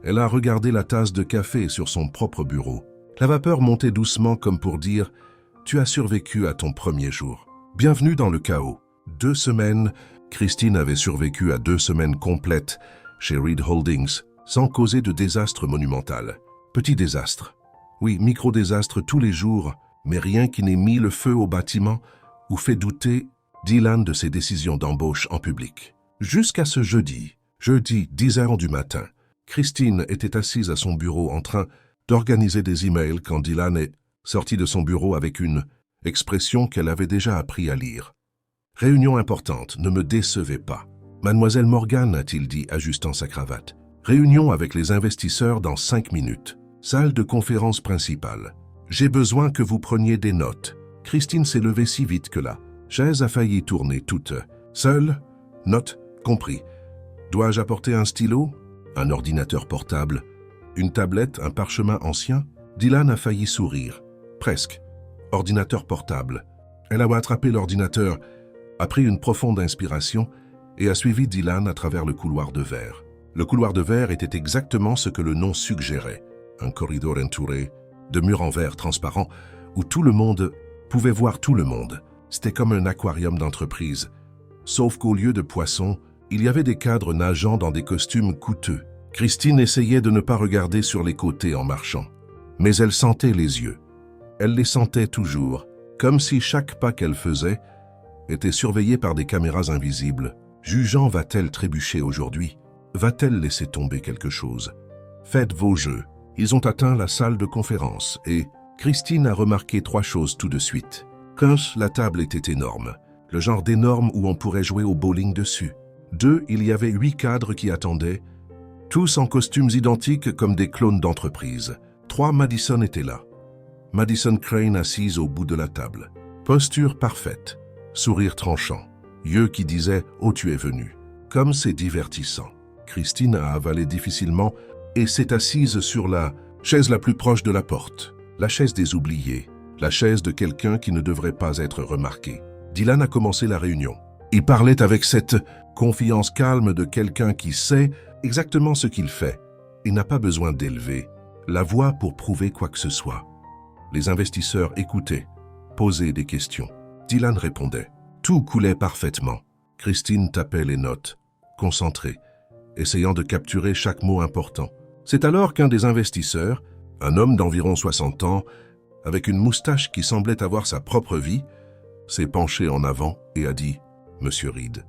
elle a regardé la tasse de café sur son propre bureau. La vapeur montait doucement comme pour dire « Tu as survécu à ton premier jour. Bienvenue dans le chaos. » 2 semaines, Christine avait survécu à 2 semaines complètes chez Reed Holdings, sans causer de désastre monumental. Petit désastre. Oui, micro-désastre tous les jours, mais rien qui n'ait mis le feu au bâtiment ou fait douter Dylan de ses décisions d'embauche en public. Jusqu'à ce jeudi 10 heures du matin, Christine était assise à son bureau en train d'organiser des emails quand Dylan est sorti de son bureau avec une expression qu'elle avait déjà appris à lire. « Réunion importante, ne me décevez pas. » « Mademoiselle Morgan, a-t-il dit, ajustant sa cravate. Réunion avec les investisseurs dans 5 minutes. Salle de conférence principale. J'ai besoin que vous preniez des notes. » Christine s'est levée si vite que la chaise a failli tourner toute seule. Notes, compris. Dois-je apporter un stylo? Un ordinateur portable? Une tablette, un parchemin ancien? Dylan a failli sourire. Presque. Ordinateur portable. Elle a attrapé l'ordinateur, a pris une profonde inspiration et a suivi Dylan à travers le couloir de verre. Le couloir de verre était exactement ce que le nom suggérait. Un corridor entouré de murs en verre transparent où tout le monde pouvait voir tout le monde. C'était comme un aquarium d'entreprise. Sauf qu'au lieu de poissons, il y avait des cadres nageant dans des costumes coûteux. Christine essayait de ne pas regarder sur les côtés en marchant. Mais elle sentait les yeux. Elle les sentait toujours, comme si chaque pas qu'elle faisait était surveillé par des caméras invisibles. Jugeant, va-t-elle trébucher aujourd'hui? Va-t-elle laisser tomber quelque chose? Faites vos jeux. Ils ont atteint la salle de conférence et Christine a remarqué 3 choses tout de suite. 1. La table était énorme, le genre d'énorme où on pourrait jouer au bowling dessus. 2. Il y avait 8 cadres qui attendaient, tous en costumes identiques comme des clones d'entreprise. 3. Madison était là. Madison Crane assise au bout de la table. Posture parfaite, sourire tranchant, yeux qui disaient « Oh, tu es venu ». Comme c'est divertissant. Christine a avalé difficilement et s'est assise sur la chaise la plus proche de la porte, la chaise des oubliés, la chaise de quelqu'un qui ne devrait pas être remarqué. Dylan a commencé la réunion. Il parlait avec cette confiance calme de quelqu'un qui sait exactement ce qu'il fait. Il n'a pas besoin d'élever la voix pour prouver quoi que ce soit. Les investisseurs écoutaient, posaient des questions. Dylan répondait. Tout coulait parfaitement. Christine tapait les notes, concentrée, essayant de capturer chaque mot important. C'est alors qu'un des investisseurs, un homme d'environ 60 ans, avec une moustache qui semblait avoir sa propre vie, s'est penché en avant et a dit « Monsieur Reed,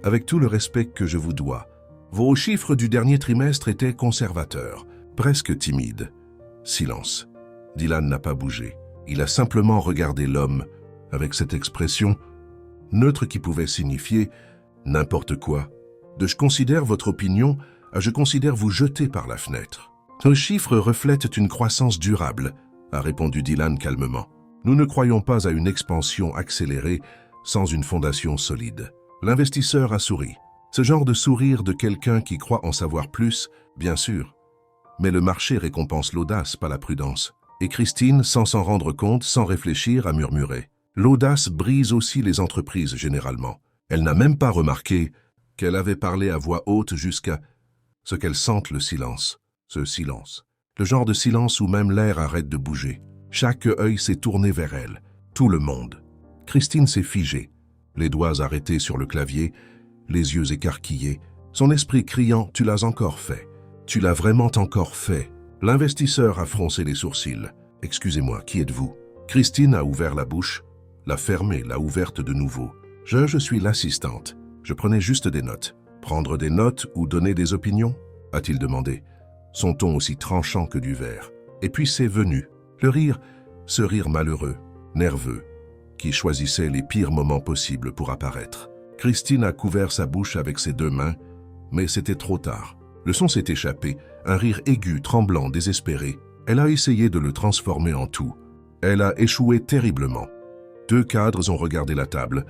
avec tout le respect que je vous dois, vos chiffres du dernier trimestre étaient conservateurs, presque timides. » Silence. Dylan n'a pas bougé. Il a simplement regardé l'homme avec cette expression neutre qui pouvait signifier n'importe quoi. De « je considère votre opinion » à « je considère vous jeter par la fenêtre ». Nos chiffres reflètent une croissance durable, a répondu Dylan calmement. Nous ne croyons pas à une expansion accélérée sans une fondation solide. L'investisseur a souri. Ce genre de sourire de quelqu'un qui croit en savoir plus, bien sûr. Mais le marché récompense l'audace, pas la prudence. Et Christine, sans s'en rendre compte, sans réfléchir, a murmuré. L'audace brise aussi les entreprises généralement. Elle n'a même pas remarqué qu'elle avait parlé à voix haute jusqu'à ce qu'elle sente le silence. Ce silence. Le genre de silence où même l'air arrête de bouger. Chaque œil s'est tourné vers elle. Tout le monde. Christine s'est figée, les doigts arrêtés sur le clavier, les yeux écarquillés, son esprit criant « Tu l'as encore fait. Tu l'as vraiment encore fait. » L'investisseur a froncé les sourcils. « Excusez-moi, qui êtes-vous » Christine a ouvert la bouche, l'a fermée, l'a ouverte de nouveau. « Je suis l'assistante. Je prenais juste des notes. » « Prendre des notes ou donner des opinions » a-t-il demandé, son ton aussi tranchant que du verre. Et puis c'est venu, le rire, ce rire malheureux, nerveux, qui choisissait les pires moments possibles pour apparaître. Christine a couvert sa bouche avec ses deux mains, mais c'était trop tard. Le son s'est échappé, un rire aigu, tremblant, désespéré. Elle a essayé de le transformer en tout. Elle a échoué terriblement. Deux cadres ont regardé la table,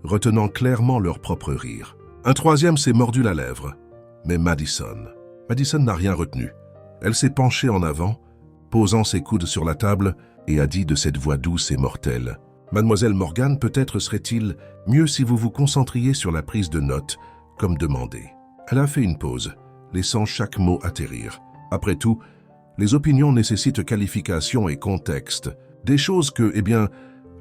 retenant clairement leur propre rire. Un troisième s'est mordu la lèvre, mais Madison n'a rien retenu. Elle s'est penchée en avant, posant ses coudes sur la table, et a dit de cette voix douce et mortelle « Mademoiselle Morgan, peut-être serait-il mieux si vous vous concentriez sur la prise de notes, comme demandé. » Elle a fait une pause, laissant chaque mot atterrir. Après tout, les opinions nécessitent qualification et contexte, des choses que,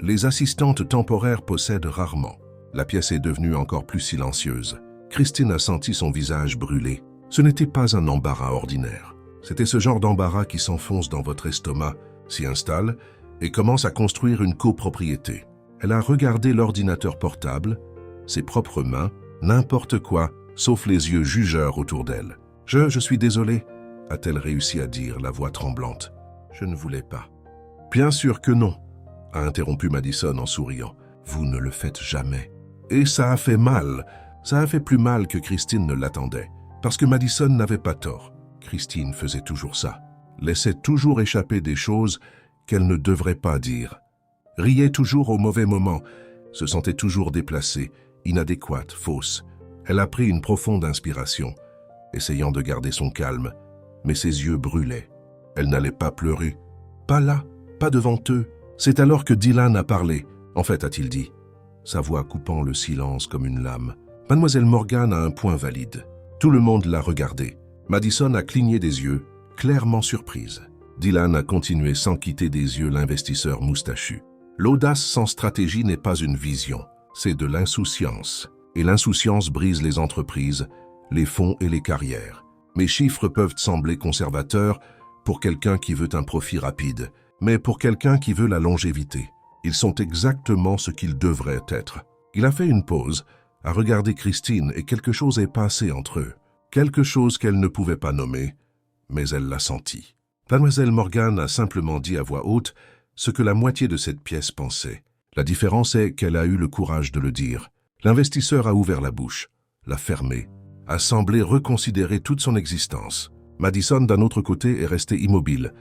les assistantes temporaires possèdent rarement. La pièce est devenue encore plus silencieuse. Christine a senti son visage brûler. Ce n'était pas un embarras ordinaire. C'était ce genre d'embarras qui s'enfonce dans votre estomac, s'y installe et commence à construire une copropriété. Elle a regardé l'ordinateur portable, ses propres mains, n'importe quoi, sauf les yeux jugeurs autour d'elle. « Je suis désolée », a-t-elle réussi à dire, la voix tremblante. « Je ne voulais pas. »« Bien sûr que non », a interrompu Madison en souriant. « Vous ne le faites jamais. » Et ça a fait mal. Ça a fait plus mal que Christine ne l'attendait. Parce que Madison n'avait pas tort. Christine faisait toujours ça. Laissait toujours échapper des choses qu'elle ne devrait pas dire. Riait toujours au mauvais moment. Se sentait toujours déplacée, inadéquate, fausse. Elle a pris une profonde inspiration, essayant de garder son calme. Mais ses yeux brûlaient. Elle n'allait pas pleurer. Pas là, pas devant eux. C'est alors que Dylan a parlé. En fait, a-t-il dit, sa voix coupant le silence comme une lame. Mademoiselle Morgan a un point valide. Tout le monde l'a regardé. Madison a cligné des yeux, clairement surprise. Dylan a continué sans quitter des yeux l'investisseur moustachu. L'audace sans stratégie n'est pas une vision, c'est de l'insouciance. Et l'insouciance brise les entreprises, les fonds et les carrières. Mes chiffres peuvent sembler conservateurs pour quelqu'un qui veut un profit rapide, mais pour quelqu'un qui veut la longévité. Ils sont exactement ce qu'ils devraient être. Il a fait une pause, a regardé Christine et quelque chose est passé entre eux. Quelque chose qu'elle ne pouvait pas nommer, mais elle l'a senti. Mademoiselle Morgan a simplement dit à voix haute ce que la moitié de cette pièce pensait. La différence est qu'elle a eu le courage de le dire. L'investisseur a ouvert la bouche, l'a fermée, a semblé reconsidérer toute son existence. Madison, d'un autre côté, est restée immobile.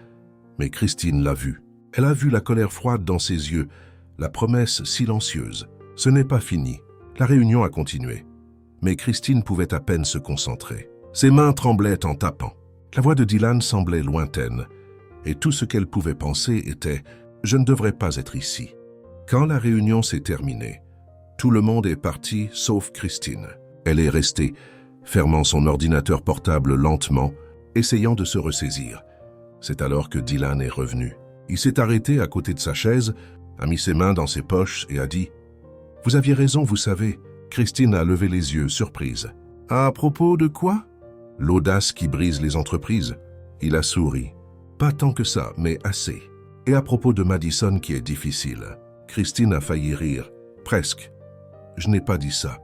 Mais Christine l'a vu. Elle a vu la colère froide dans ses yeux, la promesse silencieuse. Ce n'est pas fini. La réunion a continué. Mais Christine pouvait à peine se concentrer. Ses mains tremblaient en tapant. La voix de Dylan semblait lointaine. Et tout ce qu'elle pouvait penser était Je ne devrais pas être ici. Quand la réunion s'est terminée, tout le monde est parti sauf Christine. Elle est restée, fermant son ordinateur portable lentement, essayant de se ressaisir. C'est alors que Dylan est revenu. Il s'est arrêté à côté de sa chaise, a mis ses mains dans ses poches et a dit « Vous aviez raison, vous savez. » Christine a levé les yeux, surprise. « À propos de quoi ?»« L'audace qui brise les entreprises. » Il a souri. « Pas tant que ça, mais assez. » « Et à propos de Madison qui est difficile. » Christine a failli rire. « Presque. »« Je n'ai pas dit ça.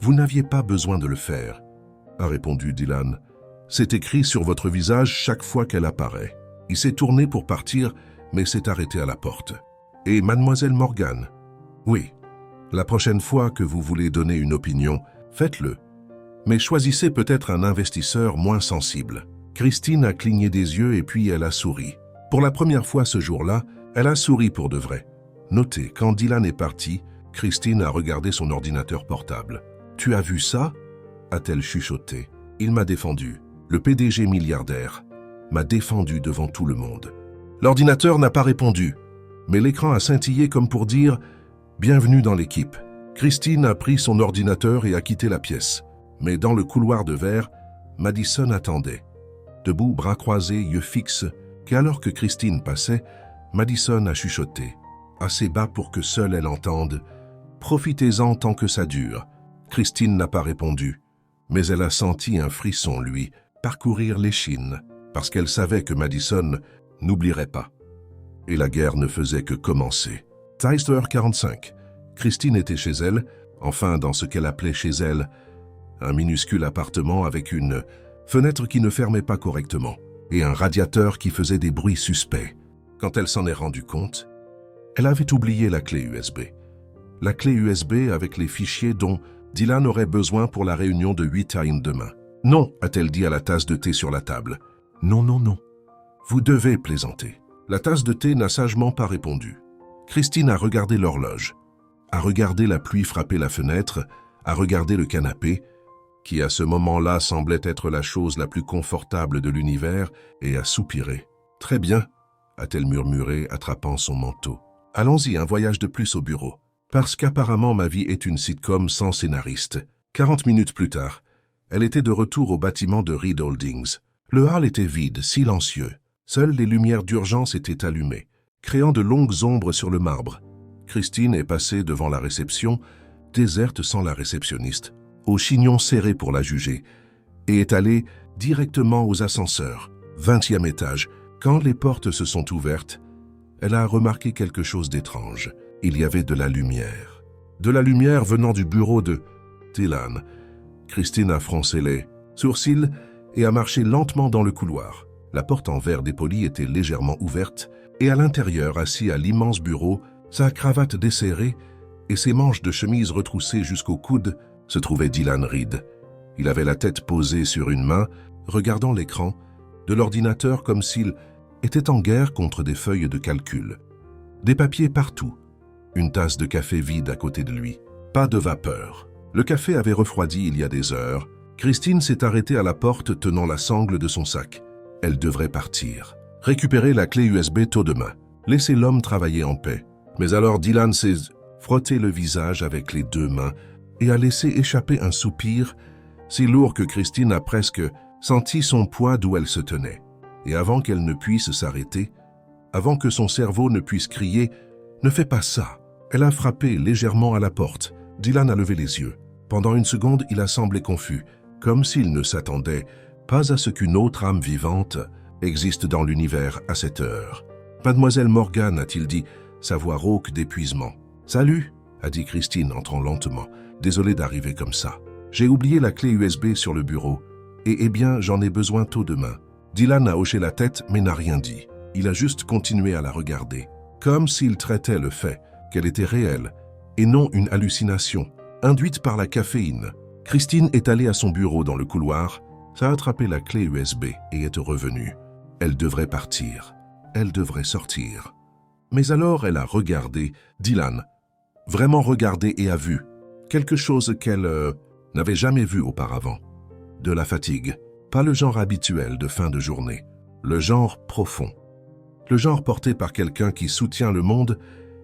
Vous n'aviez pas besoin de le faire. » a répondu Dylan. « C'est écrit sur votre visage chaque fois qu'elle apparaît. » Il s'est tourné pour partir, mais s'est arrêté à la porte. « Et mademoiselle Morgan ?»« Oui. La prochaine fois que vous voulez donner une opinion, faites-le. Mais choisissez peut-être un investisseur moins sensible. » Christine a cligné des yeux et puis elle a souri. Pour la première fois ce jour-là, elle a souri pour de vrai. Notez, quand Dylan est parti, Christine a regardé son ordinateur portable. « Tu as vu ça ?» a-t-elle chuchoté. « Il m'a défendu. Le PDG milliardaire m'a défendu devant tout le monde. » L'ordinateur n'a pas répondu, mais l'écran a scintillé comme pour dire « Bienvenue dans l'équipe ». Christine a pris son ordinateur et a quitté la pièce. Mais dans le couloir de verre, Madison attendait. Debout, bras croisés, yeux fixes, et alors que Christine passait, Madison a chuchoté, assez bas pour que seule elle entende « Profitez-en tant que ça dure ». Christine n'a pas répondu, mais elle a senti un frisson, lui, parcourir l'échine, parce qu'elle savait que Madison n'oublierait pas. Et la guerre ne faisait que commencer. 16h45. Christine était chez elle, enfin dans ce qu'elle appelait chez elle, un minuscule appartement avec une fenêtre qui ne fermait pas correctement et un radiateur qui faisait des bruits suspects. Quand elle s'en est rendue compte, elle avait oublié la clé USB. La clé USB avec les fichiers dont Dylan aurait besoin pour la réunion de 8am demain. « Non », a-t-elle dit à la tasse de thé sur la table. « Non, non, non. Vous devez plaisanter. » La tasse de thé n'a sagement pas répondu. Christine a regardé l'horloge, a regardé la pluie frapper la fenêtre, a regardé le canapé, qui à ce moment-là semblait être la chose la plus confortable de l'univers, et a soupiré. « Très bien », a-t-elle murmuré, attrapant son manteau. « Allons-y, un voyage de plus au bureau. Parce qu'apparemment ma vie est une sitcom sans scénariste. » 40 minutes plus tard, elle était de retour au bâtiment de Reed Holdings. Le hall était vide, silencieux. Seules les lumières d'urgence étaient allumées, créant de longues ombres sur le marbre. Christine est passée devant la réception, déserte sans la réceptionniste, au chignon serré pour la juger, et est allée directement aux ascenseurs, 20e étage. Quand les portes se sont ouvertes, elle a remarqué quelque chose d'étrange. Il y avait de la lumière. De la lumière venant du bureau de Dylan. Christine a froncé les sourcils et a marché lentement dans le couloir. La porte en verre dépoli était légèrement ouverte et à l'intérieur, assis à l'immense bureau, sa cravate desserrée et ses manches de chemise retroussées jusqu'au coude, se trouvait Dylan Reed. Il avait la tête posée sur une main, regardant l'écran de l'ordinateur comme s'il était en guerre contre des feuilles de calcul. Des papiers partout. Une tasse de café vide à côté de lui. Pas de vapeur. Le café avait refroidi il y a des heures. Christine s'est arrêtée à la porte tenant la sangle de son sac. Elle devrait partir. Récupérer la clé USB tôt demain. Laisser l'homme travailler en paix. Mais alors Dylan s'est frotté le visage avec les deux mains et a laissé échapper un soupir si lourd que Christine a presque senti son poids d'où elle se tenait. Et avant qu'elle ne puisse s'arrêter, avant que son cerveau ne puisse crier « Ne fais pas ça !» elle a frappé légèrement à la porte. Dylan a levé les yeux. Pendant une seconde, il a semblé confus, comme s'il ne s'attendait pas à ce qu'une autre âme vivante existe dans l'univers à cette heure. « Mademoiselle Morgan » a-t-il dit, sa voix rauque d'épuisement. « Salut » a dit Christine entrant lentement. « Désolé d'arriver comme ça. J'ai oublié la clé USB sur le bureau. Et eh bien, j'en ai besoin tôt demain. » Dylan a hoché la tête mais n'a rien dit. Il a juste continué à la regarder, comme s'il traitait le fait qu'elle était réelle et non une hallucination, induite par la caféine. Christine est allée à son bureau dans le couloir, a attrapé la clé USB et est revenue. Elle devrait partir. Elle devrait sortir. Mais alors elle a regardé Dylan, vraiment regardé et a vu quelque chose qu'elle n'avait jamais vu auparavant. De la fatigue, pas le genre habituel de fin de journée, le genre profond. Le genre porté par quelqu'un qui soutient le monde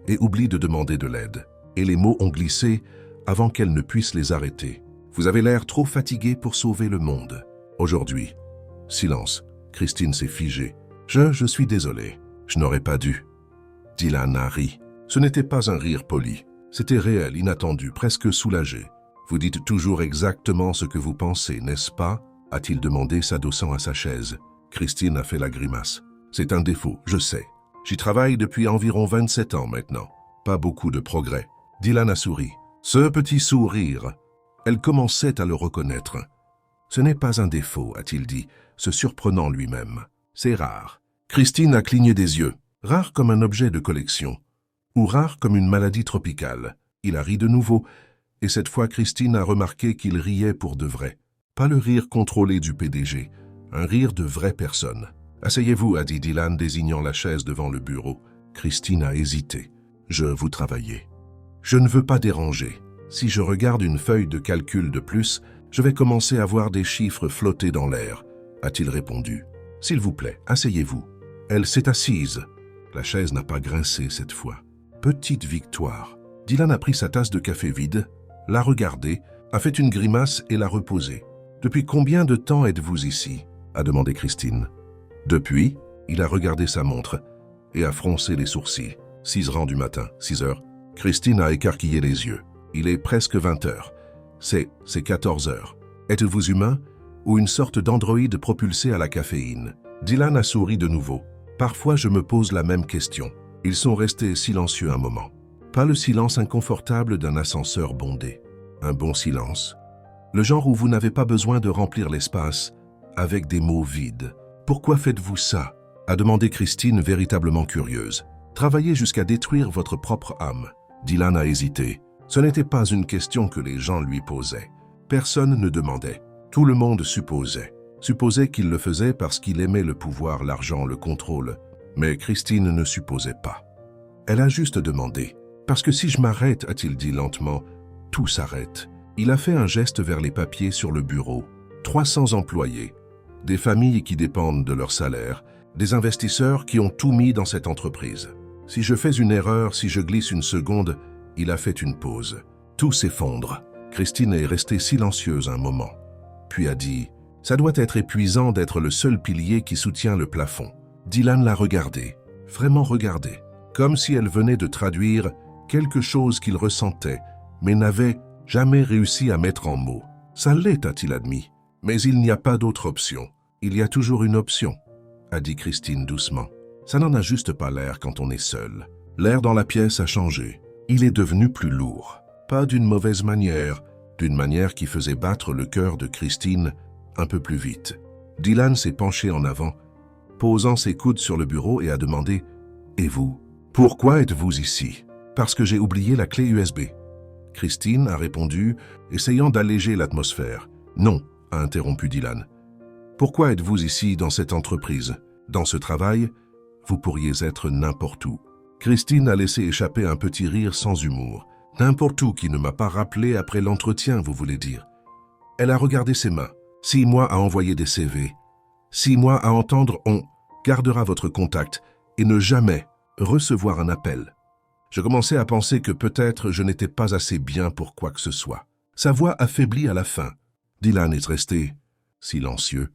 et oublie de demander de l'aide. Et les mots ont glissé avant qu'elle ne puisse les arrêter. Vous avez l'air trop fatigué pour sauver le monde. Aujourd'hui. Silence. Christine s'est figée. Je suis désolé. Je n'aurais pas dû. Dylan a ri. Ce n'était pas un rire poli. C'était réel, inattendu, presque soulagé. Vous dites toujours exactement ce que vous pensez, n'est-ce pas? A-t-il demandé, s'adossant à sa chaise. Christine a fait la grimace. C'est un défaut, je sais. J'y travaille depuis environ 27 ans maintenant. Pas beaucoup de progrès. Dylan a souri. Ce petit sourire. Elle commençait à le reconnaître. Ce n'est pas un défaut, a-t-il dit, se surprenant lui-même. C'est rare. Christine a cligné des yeux. Rare comme un objet de collection. Ou rare comme une maladie tropicale. Il a ri de nouveau, et cette fois Christine a remarqué qu'il riait pour de vrai. Pas le rire contrôlé du PDG, un rire de vraie personne. « Asseyez-vous » a dit Dylan, désignant la chaise devant le bureau. Christine a hésité. « Vous travaillez. »« Je ne veux pas déranger. Si je regarde une feuille de calcul de plus, je vais commencer à voir des chiffres flotter dans l'air, » a-t-il répondu. « S'il vous plaît, asseyez-vous. » Elle s'est assise. La chaise n'a pas grincé cette fois. Petite victoire. Dylan a pris sa tasse de café vide, l'a regardée, a fait une grimace et l'a reposée. « Depuis combien de temps êtes-vous ici » a demandé Christine. Depuis, il a regardé sa montre et a froncé les sourcils. 6 rangs du matin, 6 heures. Christine a écarquillé les yeux. Il est presque 20 heures. C'est 14 heures. Êtes-vous humain ou une sorte d'androïde propulsé à la caféine? Dylan a souri de nouveau. Parfois, je me pose la même question. Ils sont restés silencieux un moment. Pas le silence inconfortable d'un ascenseur bondé. Un bon silence. Le genre où vous n'avez pas besoin de remplir l'espace avec des mots vides. « Pourquoi faites-vous ça » a demandé Christine, véritablement curieuse. « Travailler jusqu'à détruire votre propre âme. » Dylan a hésité. Ce n'était pas une question que les gens lui posaient. Personne ne demandait. Tout le monde supposait. Supposait qu'il le faisait parce qu'il aimait le pouvoir, l'argent, le contrôle. Mais Christine ne supposait pas. Elle a juste demandé. « Parce que si je m'arrête, a-t-il dit lentement, tout s'arrête. » Il a fait un geste vers les papiers sur le bureau. 300 employés. Des familles qui dépendent de leur salaire, des investisseurs qui ont tout mis dans cette entreprise. Si je fais une erreur, si je glisse une seconde, il a fait une pause. Tout s'effondre. Christine est restée silencieuse un moment, puis a dit « Ça doit être épuisant d'être le seul pilier qui soutient le plafond. » Dylan l'a regardé, vraiment regardé, comme si elle venait de traduire quelque chose qu'il ressentait, mais n'avait jamais réussi à mettre en mots. « Ça l'est, a-t-il admis. Mais il n'y a pas d'autre option. Il y a toujours une option, a dit Christine doucement. Ça n'en a juste pas l'air quand on est seul. L'air dans la pièce a changé. Il est devenu plus lourd. Pas d'une mauvaise manière, d'une manière qui faisait battre le cœur de Christine un peu plus vite. Dylan s'est penché en avant, posant ses coudes sur le bureau et a demandé « Et vous? Pourquoi êtes-vous ici? » « Parce que j'ai oublié la clé USB. » Christine a répondu, essayant d'alléger l'atmosphère. « Non, » a interrompu Dylan. « Pourquoi êtes-vous ici dans cette entreprise? Dans ce travail, vous pourriez être n'importe où. » Christine a laissé échapper un petit rire sans humour. « N'importe où qui ne m'a pas rappelé après l'entretien, vous voulez dire. » Elle a regardé ses mains. 6 mois à envoyer des CV. 6 mois à entendre « on gardera votre contact » et ne jamais recevoir un appel. Je commençais à penser que peut-être je n'étais pas assez bien pour quoi que ce soit. Sa voix affaiblie à la fin. Dylan est resté silencieux,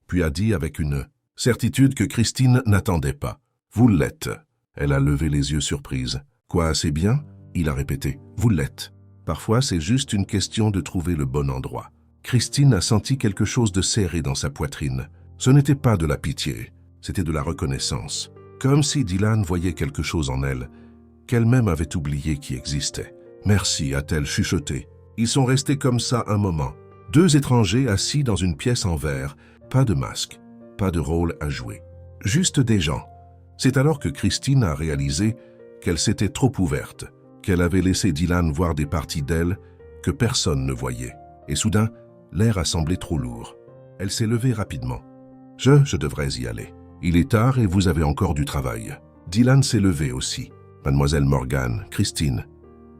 puis a dit avec une certitude que Christine n'attendait pas. « Vous l'êtes. » Elle a levé les yeux surprise. « Quoi, assez bien ?» Il a répété. « Vous l'êtes. Parfois, c'est juste une question de trouver le bon endroit. » Christine a senti quelque chose de serré dans sa poitrine. Ce n'était pas de la pitié, c'était de la reconnaissance. Comme si Dylan voyait quelque chose en elle, qu'elle-même avait oublié qui existait. « Merci » a-t-elle chuchoté. Ils sont restés comme ça un moment. 2 étrangers assis dans une pièce en verre, pas de masque, pas de rôle à jouer. Juste des gens. C'est alors que Christine a réalisé qu'elle s'était trop ouverte, qu'elle avait laissé Dylan voir des parties d'elle que personne ne voyait. Et soudain, l'air a semblé trop lourd. Elle s'est levée rapidement. « Je devrais y aller. Il est tard et vous avez encore du travail. » Dylan s'est levé aussi. « Mademoiselle Morgan, Christine. »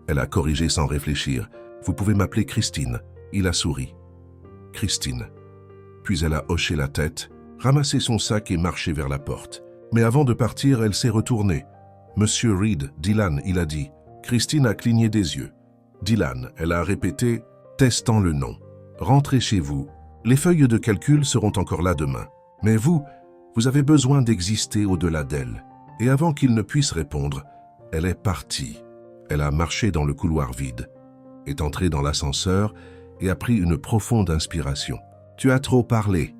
Elle a corrigé sans réfléchir. « Vous pouvez m'appeler Christine. » Il a souri. « Christine. » Puis elle a hoché la tête, ramassé son sac et marché vers la porte. Mais avant de partir, elle s'est retournée. « Monsieur Reed, Dylan, il a dit. » Christine a cligné des yeux. « Dylan, elle a répété, testant le nom. Rentrez chez vous. Les feuilles de calcul seront encore là demain. Mais vous avez besoin d'exister au-delà d'elle. » Et avant qu'il ne puisse répondre, elle est partie. Elle a marché dans le couloir vide, est entrée dans l'ascenseur et a pris une profonde inspiration. « Tu as trop parlé »,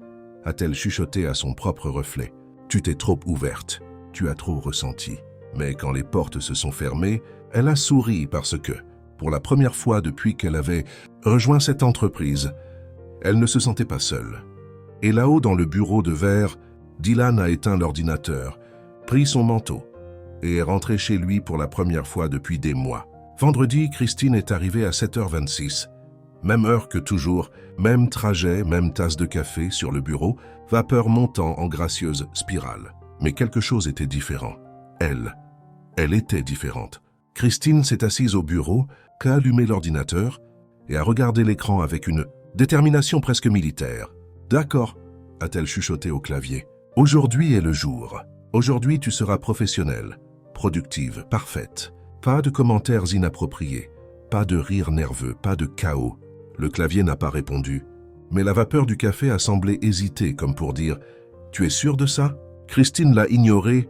a-t-elle chuchoté à son propre reflet. « Tu t'es trop ouverte, tu as trop ressenti. » Mais quand les portes se sont fermées, elle a souri parce que, pour la première fois depuis qu'elle avait rejoint cette entreprise, elle ne se sentait pas seule. Et là-haut dans le bureau de verre, Dylan a éteint l'ordinateur, pris son manteau et est rentré chez lui pour la première fois depuis des mois. Vendredi, Christine est arrivée à 7h26. Même heure que toujours, même trajet, même tasse de café sur le bureau, vapeur montant en gracieuse spirale. Mais quelque chose était différent. Elle était différente. Christine s'est assise au bureau, a allumé l'ordinateur et a regardé l'écran avec une détermination presque militaire. « D'accord », a-t-elle chuchoté au clavier. « Aujourd'hui est le jour. Aujourd'hui, tu seras professionnelle, productive, parfaite. Pas de commentaires inappropriés, pas de rire nerveux, pas de chaos. » Le clavier n'a pas répondu, mais la vapeur du café a semblé hésiter comme pour dire « Tu es sûr de ça ?» Christine l'a ignoré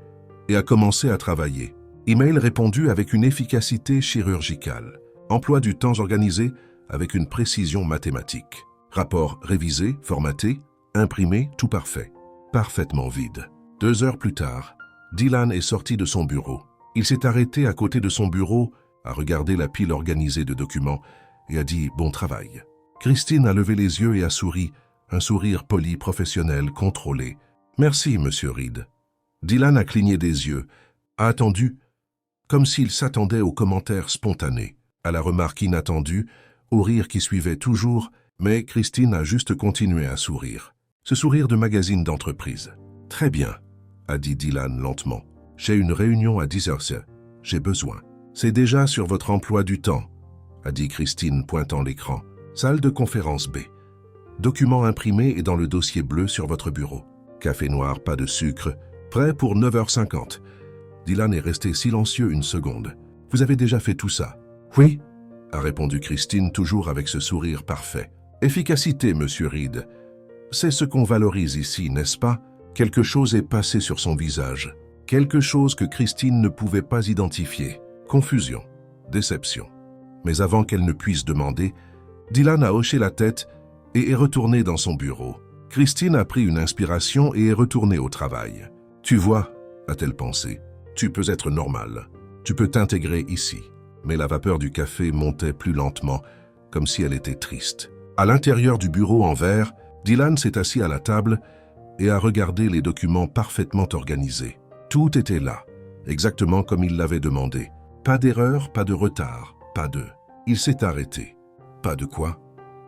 et a commencé à travailler. Email répondu avec une efficacité chirurgicale. Emploi du temps organisé avec une précision mathématique. Rapport révisé, formaté, imprimé, tout parfait. Parfaitement vide. 2 heures plus tard, Dylan est sorti de son bureau. Il s'est arrêté à côté de son bureau, a regardé la pile organisée de documents et a dit « Bon travail ». Christine a levé les yeux et a souri, un sourire poli, professionnel, contrôlé. « Merci, monsieur Reed ». Dylan a cligné des yeux, a attendu, comme s'il s'attendait aux commentaires spontanés, à la remarque inattendue, au rire qui suivait toujours, mais Christine a juste continué à sourire. Ce sourire de magazine d'entreprise. « Très bien », a dit Dylan lentement. « J'ai une réunion à 10h. J'ai besoin. »« C'est déjà sur votre emploi du temps », a dit Christine pointant l'écran. « Salle de conférence B. Document imprimé et dans le dossier bleu sur votre bureau. Café noir, pas de sucre. Prêt pour 9h50. » Dylan est resté silencieux une seconde. « Vous avez déjà fait tout ça ?»« Oui », a répondu Christine, toujours avec ce sourire parfait. « Efficacité, monsieur Reed. C'est ce qu'on valorise ici, n'est-ce pas ?» Quelque chose est passé sur son visage. Quelque chose que Christine ne pouvait pas identifier. Confusion, déception. Mais avant qu'elle ne puisse demander, Dylan a hoché la tête et est retourné dans son bureau. Christine a pris une inspiration et est retournée au travail. « Tu vois », a-t-elle pensé, « tu peux être normale. Tu peux t'intégrer ici. » Mais la vapeur du café montait plus lentement, comme si elle était triste. À l'intérieur du bureau en verre, Dylan s'est assis à la table et a regardé les documents parfaitement organisés. Tout était là, exactement comme il l'avait demandé. Pas d'erreur, pas de retard, pas de... Il s'est arrêté. Pas de quoi?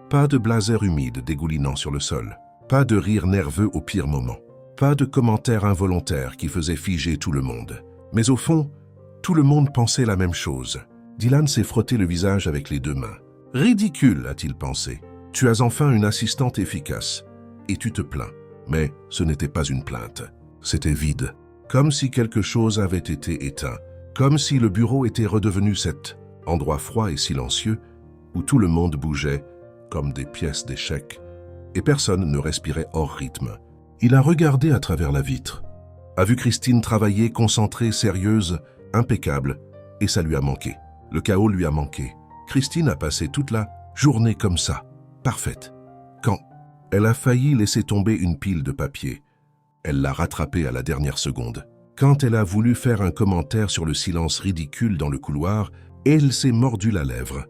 Pas de blazer humide dégoulinant sur le sol. Pas de rire nerveux au pire moment. Pas de commentaires involontaires qui faisaient figer tout le monde. Mais au fond, tout le monde pensait la même chose. Dylan s'est frotté le visage avec les 2 mains. « Ridicule », a-t-il pensé. « Tu as enfin une assistante efficace. Et tu te plains. » Mais ce n'était pas une plainte. C'était vide. Comme si quelque chose avait été éteint. Comme si le bureau était redevenu cet endroit froid et silencieux où tout le monde bougeait comme des pièces d'échecs et personne ne respirait hors rythme. Il a regardé à travers la vitre, a vu Christine travailler, concentrée, sérieuse, impeccable, et ça lui a manqué. Le chaos lui a manqué. Christine a passé toute la journée comme ça, parfaite. Quand elle a failli laisser tomber une pile de papier, elle l'a rattrapée à la dernière seconde. Quand elle a voulu faire un commentaire sur le silence ridicule dans le couloir, elle s'est mordu la lèvre.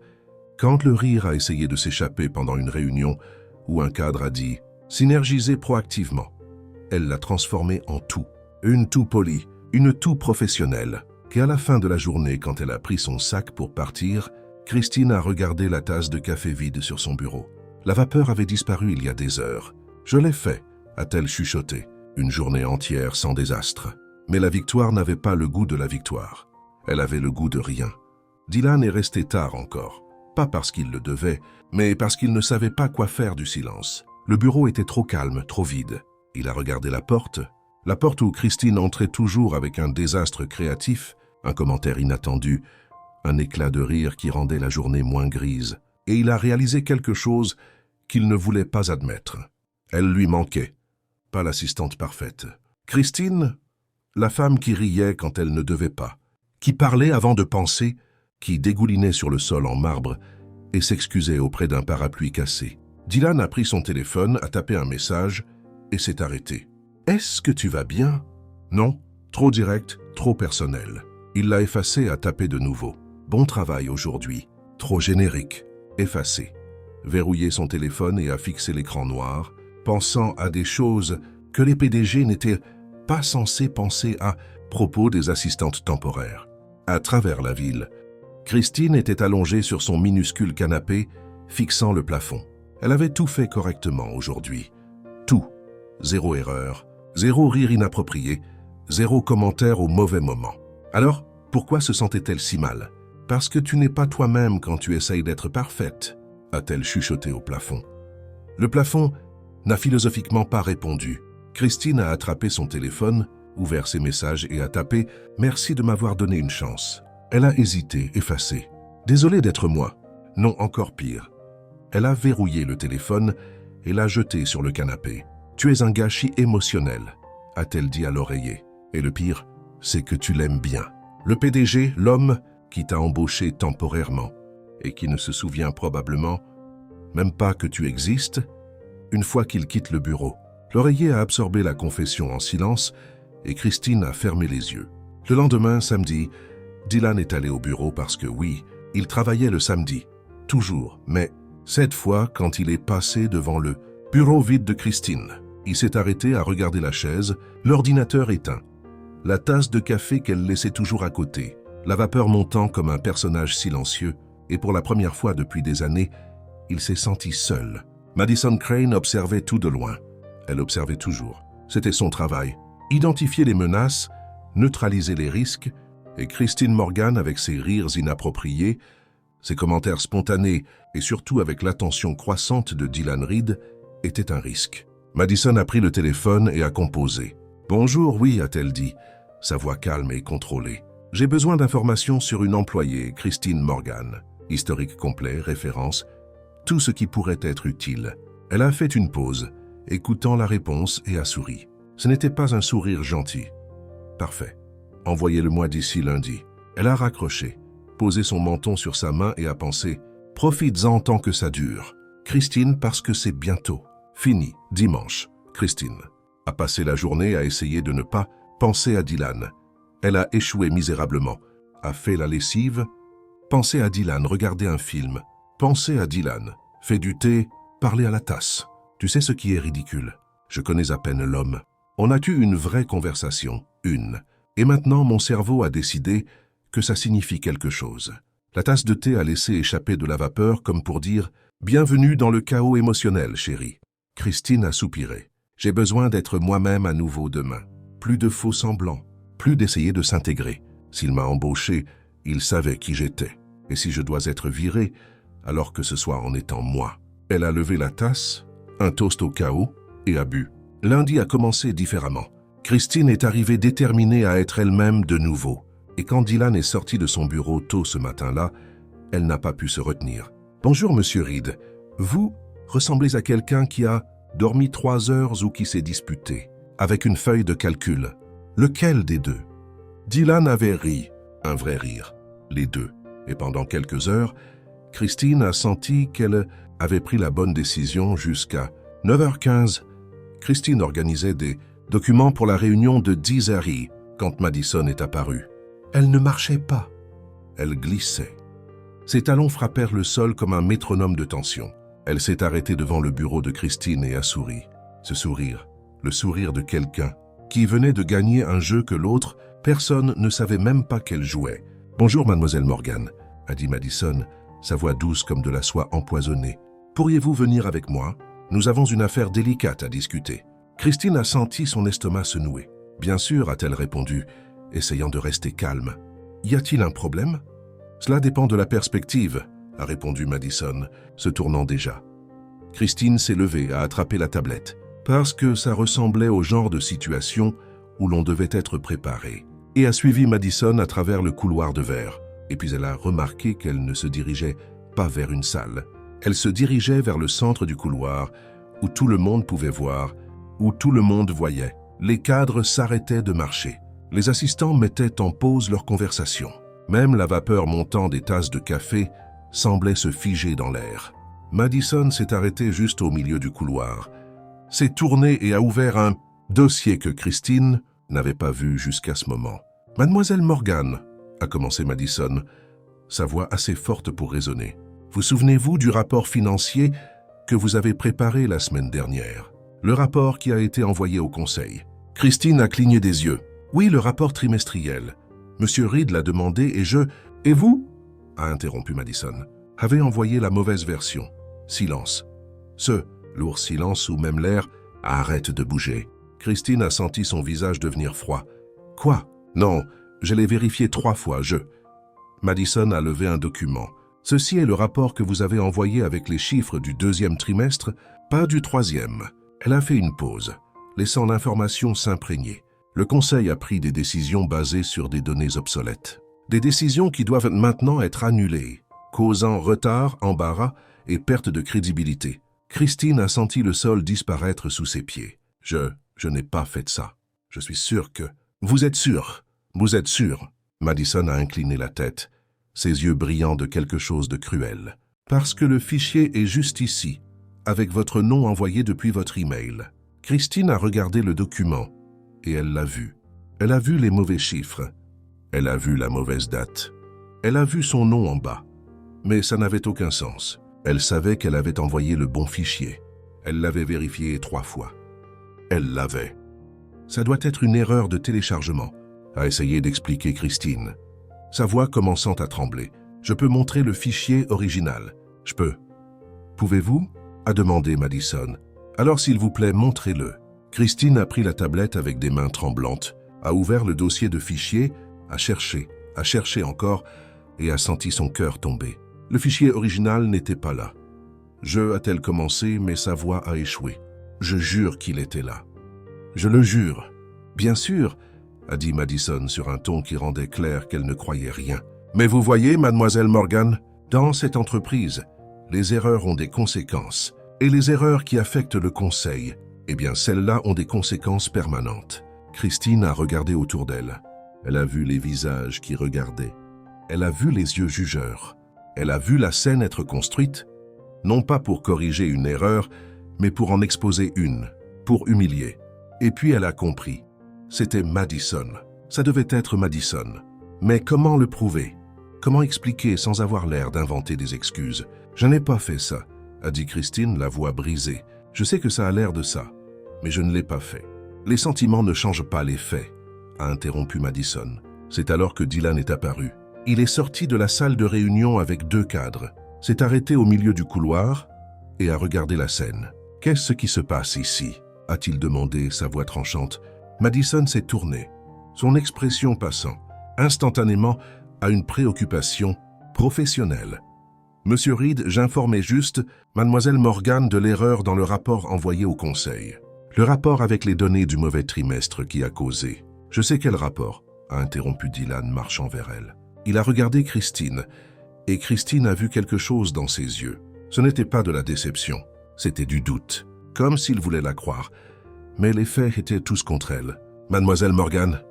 Quand le rire a essayé de s'échapper pendant une réunion où un cadre a dit « synergiser proactivement », elle l'a transformé en tout. Une toux polie, une toux professionnelle. Et à la fin de la journée, quand elle a pris son sac pour partir, Christine a regardé la tasse de café vide sur son bureau. La vapeur avait disparu il y a des heures. « Je l'ai fait », a-t-elle chuchoté. Une journée entière sans désastre. Mais la victoire n'avait pas le goût de la victoire. Elle avait le goût de rien. Dylan est resté tard encore. Pas parce qu'il le devait, mais parce qu'il ne savait pas quoi faire du silence. Le bureau était trop calme, trop vide. Il a regardé la porte. La porte où Christine entrait toujours avec un désastre créatif, un commentaire inattendu, un éclat de rire qui rendait la journée moins grise. Et il a réalisé quelque chose qu'il ne voulait pas admettre. Elle lui manquait, pas l'assistante parfaite. Christine, la femme qui riait quand elle ne devait pas, qui parlait avant de penser, qui dégoulinait sur le sol en marbre et s'excusait auprès d'un parapluie cassé. Dylan a pris son téléphone, a tapé un message et s'est arrêté. « Est-ce que tu vas bien ?» Non, trop direct, trop personnel. Il l'a effacé et a tapé de nouveau. « Bon travail aujourd'hui. » Trop générique. Effacé. Verrouillé son téléphone et a fixé l'écran noir, pensant à des choses que les PDG n'étaient pas censés penser à propos des assistantes temporaires. À travers la ville, Christine était allongée sur son minuscule canapé, fixant le plafond. Elle avait tout fait correctement aujourd'hui. Tout. Zéro erreur, zéro rire inapproprié, zéro commentaire au mauvais moment. Alors, pourquoi se sentait-elle si mal? Parce que tu n'es pas toi-même quand tu essayes d'être parfaite, a-t-elle chuchoté au plafond. Le plafond n'a philosophiquement pas répondu. Christine a attrapé son téléphone, ouvert ses messages et a tapé « Merci de m'avoir donné une chance ». Elle a hésité, effacé. « Désolé d'être moi ». Non, encore pire. Elle a verrouillé le téléphone et l'a jeté sur le canapé. « Tu es un gâchis émotionnel », a-t-elle dit à l'oreiller. Et le pire, c'est que tu l'aimes bien. Le PDG, l'homme qui t'a embauché temporairement et qui ne se souvient probablement même pas que tu existes, une fois qu'il quitte le bureau. L'oreiller a absorbé la confession en silence et Christine a fermé les yeux. Le lendemain, samedi, Dylan est allé au bureau parce que oui, il travaillait le samedi, toujours, mais cette fois, quand il est passé devant le bureau vide de Christine, il s'est arrêté à regarder la chaise, l'ordinateur éteint, la tasse de café qu'elle laissait toujours à côté, la vapeur montant comme un personnage silencieux, et pour la première fois depuis des années, il s'est senti seul. Madison Crane observait tout de loin. Elle observait toujours. C'était son travail. Identifier les menaces, neutraliser les risques, et Christine Morgan, avec ses rires inappropriés, ses commentaires spontanés et surtout avec l'attention croissante de Dylan Reed, était un risque. Madison a pris le téléphone et a composé. « Bonjour, oui, a-t-elle dit, sa voix calme et contrôlée. J'ai besoin d'informations sur une employée, Christine Morgan. Historique complet, référence, tout ce qui pourrait être utile. » Elle a fait une pause, écoutant la réponse et a souri. Ce n'était pas un sourire gentil. « Parfait. Envoyez-le-moi d'ici lundi. » Elle a raccroché, posé son menton sur sa main et a pensé « Profites-en tant que ça dure. Christine, parce que c'est bientôt. Fini, dimanche. » Christine a passé la journée à essayer de ne pas penser à Dylan. Elle a échoué misérablement, a fait la lessive, pensé à Dylan, regarder un film, penser à Dylan, fait du thé, parler à la tasse. Tu sais ce qui est ridicule? Je connais à peine l'homme. On a eu une vraie conversation, une. Et maintenant, mon cerveau a décidé que ça signifie quelque chose. La tasse de thé a laissé échapper de la vapeur comme pour dire « Bienvenue dans le chaos émotionnel, chérie ». Christine a soupiré. J'ai besoin d'être moi-même à nouveau demain. Plus de faux semblants, plus d'essayer de s'intégrer. S'il m'a embauché, il savait qui j'étais. Et si je dois être viré, alors que ce soit en étant moi. Elle a levé la tasse, un toast au chaos, et a bu. Lundi a commencé différemment. Christine est arrivée déterminée à être elle-même de nouveau. Et quand Dylan est sorti de son bureau tôt ce matin-là, elle n'a pas pu se retenir. « Bonjour, monsieur Reed. Vous ressemblez à quelqu'un qui a dormi 3 heures ou qui s'est disputé, avec une feuille de calcul. Lequel des deux ?» Dylan avait ri, un vrai rire, les deux. Et pendant quelques heures, Christine a senti qu'elle avait pris la bonne décision jusqu'à 9h15. Christine organisait des documents pour la réunion de 10h quand Madison est apparue. Elle ne marchait pas. Elle glissait. Ses talons frappèrent le sol comme un métronome de tension. Elle s'est arrêtée devant le bureau de Christine et a souri. Ce sourire, le sourire de quelqu'un qui venait de gagner un jeu que l'autre, personne ne savait même pas qu'elle jouait. « Bonjour, mademoiselle Morgan », a dit Madison, sa voix douce comme de la soie empoisonnée. « Pourriez-vous venir avec moi? Nous avons une affaire délicate à discuter. » Christine a senti son estomac se nouer. « Bien sûr », a-t-elle répondu, essayant de rester calme. « Y a-t-il un problème? » « Cela dépend de la perspective », a répondu Madison, se tournant déjà. Christine s'est levée, a attrapé la tablette, parce que ça ressemblait au genre de situation où l'on devait être préparé, et a suivi Madison à travers le couloir de verre. Et puis elle a remarqué qu'elle ne se dirigeait pas vers une salle. Elle se dirigeait vers le centre du couloir, où tout le monde pouvait voir, où tout le monde voyait. Les cadres s'arrêtaient de marcher. Les assistants mettaient en pause leur conversation. Même la vapeur montant des tasses de café semblait se figer dans l'air. Madison s'est arrêtée juste au milieu du couloir, s'est tournée et a ouvert un dossier que Christine n'avait pas vu jusqu'à ce moment. « Mademoiselle Morgan », a commencé Madison, sa voix assez forte pour résonner. « Vous souvenez-vous du rapport financier que vous avez préparé la semaine dernière? Le rapport qui a été envoyé au conseil. » Christine a cligné des yeux. « Oui, le rapport trimestriel. Monsieur Reed l'a demandé et je... »« Et vous ?» a interrompu Madison. « Avez envoyé la mauvaise version. » Silence. Ce lourd silence où même l'air arrête de bouger. Christine a senti son visage devenir froid. « Quoi? Non, je l'ai vérifié 3 fois, Madison a levé un document. « Ceci est le rapport que vous avez envoyé avec les chiffres du 2e trimestre, pas du 3e. » Elle a fait une pause, laissant l'information s'imprégner. Le Conseil a pris des décisions basées sur des données obsolètes. Des décisions qui doivent maintenant être annulées, causant retard, embarras et perte de crédibilité. Christine a senti le sol disparaître sous ses pieds. « Je n'ai pas fait ça. Je suis sûr que... » « Vous êtes sûr? Vous êtes sûr? » Madison a incliné la tête, ses yeux brillants de quelque chose de cruel. « Parce que le fichier est juste ici, avec votre nom envoyé depuis votre email. » Christine a regardé le document et elle l'a vu. Elle a vu les mauvais chiffres. Elle a vu la mauvaise date. Elle a vu son nom en bas. Mais ça n'avait aucun sens. Elle savait qu'elle avait envoyé le bon fichier. Elle l'avait vérifié 3 fois. Elle l'avait. Ça doit être une erreur de téléchargement, a essayé d'expliquer Christine, sa voix commençant à trembler. Je peux montrer le fichier original. Je peux. Pouvez-vous? A demandé Madison. Alors s'il vous plaît, montrez-le. Christine a pris la tablette avec des mains tremblantes, a ouvert le dossier de fichier, a cherché encore et a senti son cœur tomber. Le fichier original n'était pas là. A-t-elle commencé, mais sa voix a échoué. Je jure qu'il était là. Je le jure. Bien sûr, a dit Madison sur un ton qui rendait clair qu'elle ne croyait rien. Mais vous voyez, mademoiselle Morgan, dans cette entreprise, les erreurs ont des conséquences. Et les erreurs qui affectent le conseil, eh bien celles-là ont des conséquences permanentes. Christine a regardé autour d'elle. Elle a vu les visages qui regardaient. Elle a vu les yeux jugeurs. Elle a vu la scène être construite, non pas pour corriger une erreur, mais pour en exposer une, pour humilier. Et puis elle a compris. C'était Madison. Ça devait être Madison. Mais comment le prouver? Comment expliquer sans avoir l'air d'inventer des excuses? Je n'ai pas fait ça, a dit Christine, la voix brisée. Je sais que ça a l'air de ça, mais je ne l'ai pas fait. Les sentiments ne changent pas les faits, a interrompu Madison. C'est alors que Dylan est apparu. Il est sorti de la salle de réunion avec 2 cadres, s'est arrêté au milieu du couloir et a regardé la scène. « Qu'est-ce qui se passe ici ?» a-t-il demandé, sa voix tranchante. Madison s'est tournée, son expression passant, instantanément, à une préoccupation professionnelle. « Monsieur Reed, j'informais juste Mademoiselle Morgan de l'erreur dans le rapport envoyé au conseil. Le rapport avec les données du mauvais trimestre qui a causé. »« Je sais quel rapport ?» a interrompu Dylan, marchant vers elle. Il a regardé Christine, et Christine a vu quelque chose dans ses yeux. Ce n'était pas de la déception, c'était du doute, comme s'il voulait la croire. Mais les faits étaient tous contre elle. « Mademoiselle Morgan, »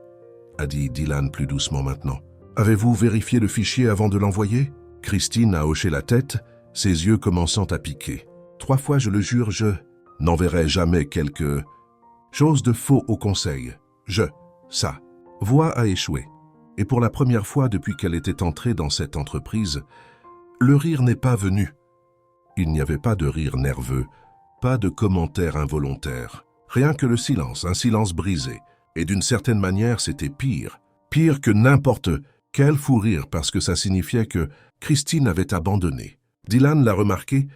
a dit Dylan plus doucement maintenant, « avez-vous vérifié le fichier avant de l'envoyer ?» Christine a hoché la tête, ses yeux commençant à piquer. « 3 fois, je le jure, je n'enverrai jamais quelque chose de faux au conseil. Ça. » Voix a échoué. Et pour la première fois depuis qu'elle était entrée dans cette entreprise, le rire n'est pas venu. Il n'y avait pas de rire nerveux, pas de commentaires involontaires. Rien que le silence, un silence brisé. Et d'une certaine manière, c'était pire. Pire que n'importe quel fou rire parce que ça signifiait que Christine avait abandonné. Dylan l'a remarqué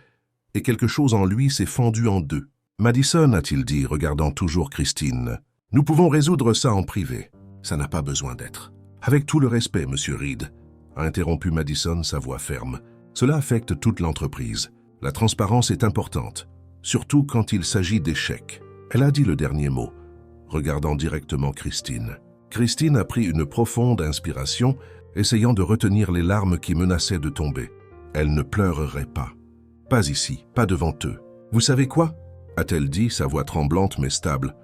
et quelque chose en lui s'est fendu en 2. « Madison, a-t-il dit, regardant toujours Christine, nous pouvons résoudre ça en privé. Ça n'a pas besoin d'être. » « Avec tout le respect, Monsieur Reed, » a interrompu Madison, sa voix ferme. « Cela affecte toute l'entreprise. La transparence est importante, surtout quand il s'agit d'échecs. » Elle a dit le dernier mot, regardant directement Christine. Christine a pris une profonde inspiration, essayant de retenir les larmes qui menaçaient de tomber. Elle ne pleurerait pas. Pas ici, pas devant eux. Vous savez quoi? A-t-elle dit, sa voix tremblante mais stable.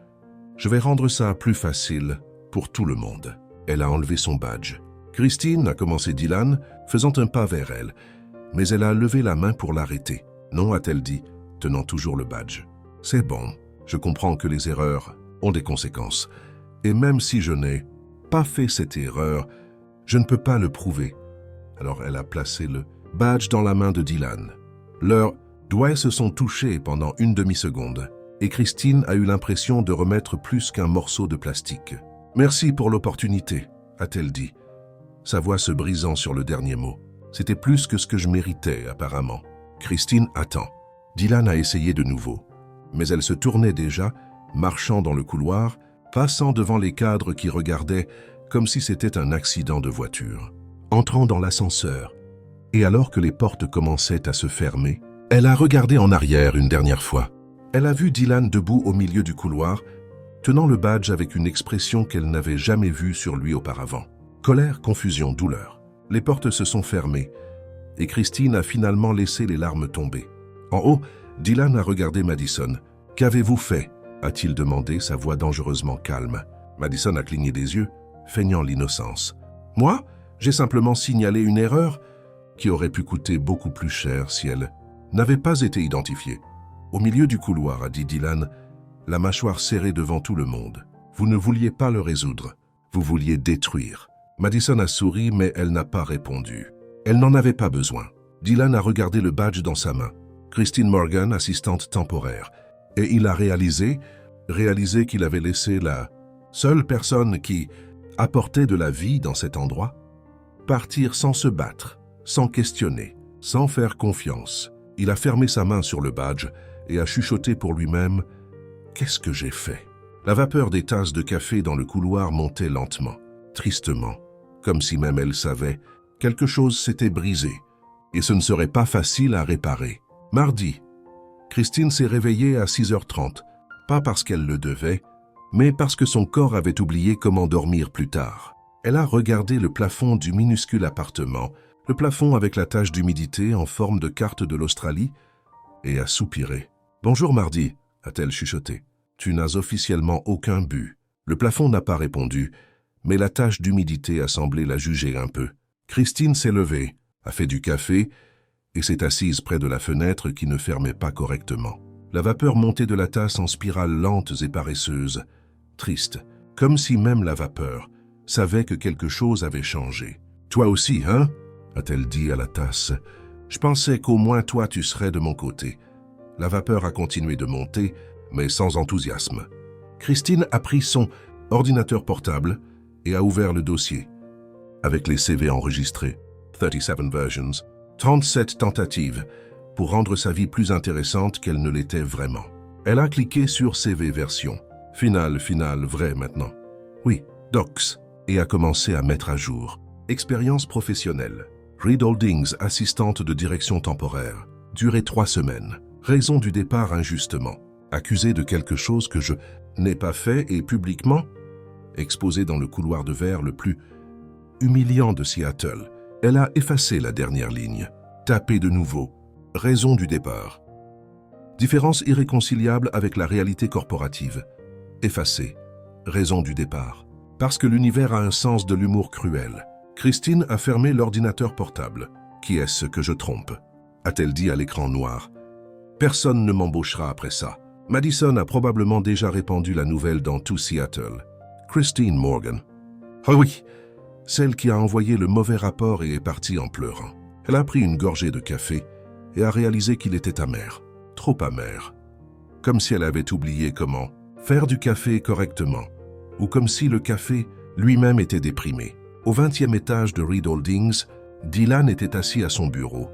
Je vais rendre ça plus facile pour tout le monde. Elle a enlevé son badge. Christine, a commencé Dylan, faisant un pas vers elle, mais elle a levé la main pour l'arrêter. Non, a-t-elle dit, tenant toujours le badge. C'est bon, je comprends que les erreurs ont des conséquences. Et même si je n'ai pas fait cette erreur, je ne peux pas le prouver. Alors elle a placé le badge dans la main de Dylan. Leurs doigts se sont touchés pendant une demi-seconde, et Christine a eu l'impression de remettre plus qu'un morceau de plastique. « Merci pour l'opportunité », a-t-elle dit, sa voix se brisant sur le dernier mot. C'était plus que ce que je méritais, apparemment. Christine attend. Dylan a essayé de nouveau, mais elle se tournait déjà, marchant dans le couloir, passant devant les cadres qui regardaient comme si c'était un accident de voiture. Entrant dans l'ascenseur, et alors que les portes commençaient à se fermer, elle a regardé en arrière une dernière fois. Elle a vu Dylan debout au milieu du couloir, tenant le badge avec une expression qu'elle n'avait jamais vue sur lui auparavant. Colère, confusion, douleur. Les portes se sont fermées, et Christine a finalement laissé les larmes tomber. En haut, Dylan a regardé Madison. « Qu'avez-vous fait ?» a-t-il demandé, sa voix dangereusement calme. Madison a cligné des yeux, feignant l'innocence. « Moi, j'ai simplement signalé une erreur qui aurait pu coûter beaucoup plus cher si elle n'avait pas été identifiée. » Au milieu du couloir, a dit Dylan, la mâchoire serrée devant tout le monde. « Vous ne vouliez pas le résoudre, vous vouliez détruire. » Madison a souri, mais elle n'a pas répondu. Elle n'en avait pas besoin. Dylan a regardé le badge dans sa main. Christine Morgan, assistante temporaire. Et il a réalisé qu'il avait laissé la seule personne qui apportait de la vie dans cet endroit partir sans se battre, sans questionner, sans faire confiance. Il a fermé sa main sur le badge et a chuchoté pour lui-même « Qu'est-ce que j'ai fait ?» La vapeur des tasses de café dans le couloir montait lentement, tristement, comme si même elle savait quelque chose s'était brisé et ce ne serait pas facile à réparer. Mardi, Christine s'est réveillée à 6h30, pas parce qu'elle le devait, mais parce que son corps avait oublié comment dormir plus tard. Elle a regardé le plafond du minuscule appartement, le plafond avec la tache d'humidité en forme de carte de l'Australie, et a soupiré. « Bonjour Mardi », a-t-elle chuchoté. « Tu n'as officiellement aucun but. » Le plafond n'a pas répondu, mais la tache d'humidité a semblé la juger un peu. Christine s'est levée, a fait du café et s'est assise près de la fenêtre qui ne fermait pas correctement. La vapeur montait de la tasse en spirales lentes et paresseuses, triste, comme si même la vapeur savait que quelque chose avait changé. « Toi aussi, hein ?» a-t-elle dit à la tasse. « Je pensais qu'au moins toi tu serais de mon côté. » La vapeur a continué de monter, mais sans enthousiasme. Christine a pris son ordinateur portable et a ouvert le dossier. Avec les CV enregistrés, 37 versions, 37 tentatives, pour rendre sa vie plus intéressante qu'elle ne l'était vraiment. Elle a cliqué sur CV version. Final, vrai maintenant. Oui, Docs, et a commencé à mettre à jour. Expérience professionnelle. Reed Holdings, assistante de direction temporaire. Durée 3 semaines. Raison du départ injustement. Accusée de quelque chose que je n'ai pas fait et publiquement exposée dans le couloir de verre le plus humiliant de Seattle. Elle a effacé la dernière ligne. Tapé de nouveau. Raison du départ. Différence irréconciliable avec la réalité corporative. Effacé. Raison du départ. Parce que l'univers a un sens de l'humour cruel. Christine a fermé l'ordinateur portable. Qui est-ce que je trompe? A-t-elle dit à l'écran noir. Personne ne m'embauchera après ça. Madison a probablement déjà répandu la nouvelle dans tout Seattle. Christine Morgan. Ah oui, celle qui a envoyé le mauvais rapport et est partie en pleurant. Elle a pris une gorgée de café et a réalisé qu'il était amer. Trop amer. Comme si elle avait oublié comment faire du café correctement, ou comme si le café lui-même était déprimé. Au 20e étage de Reed Holdings, Dylan était assis à son bureau,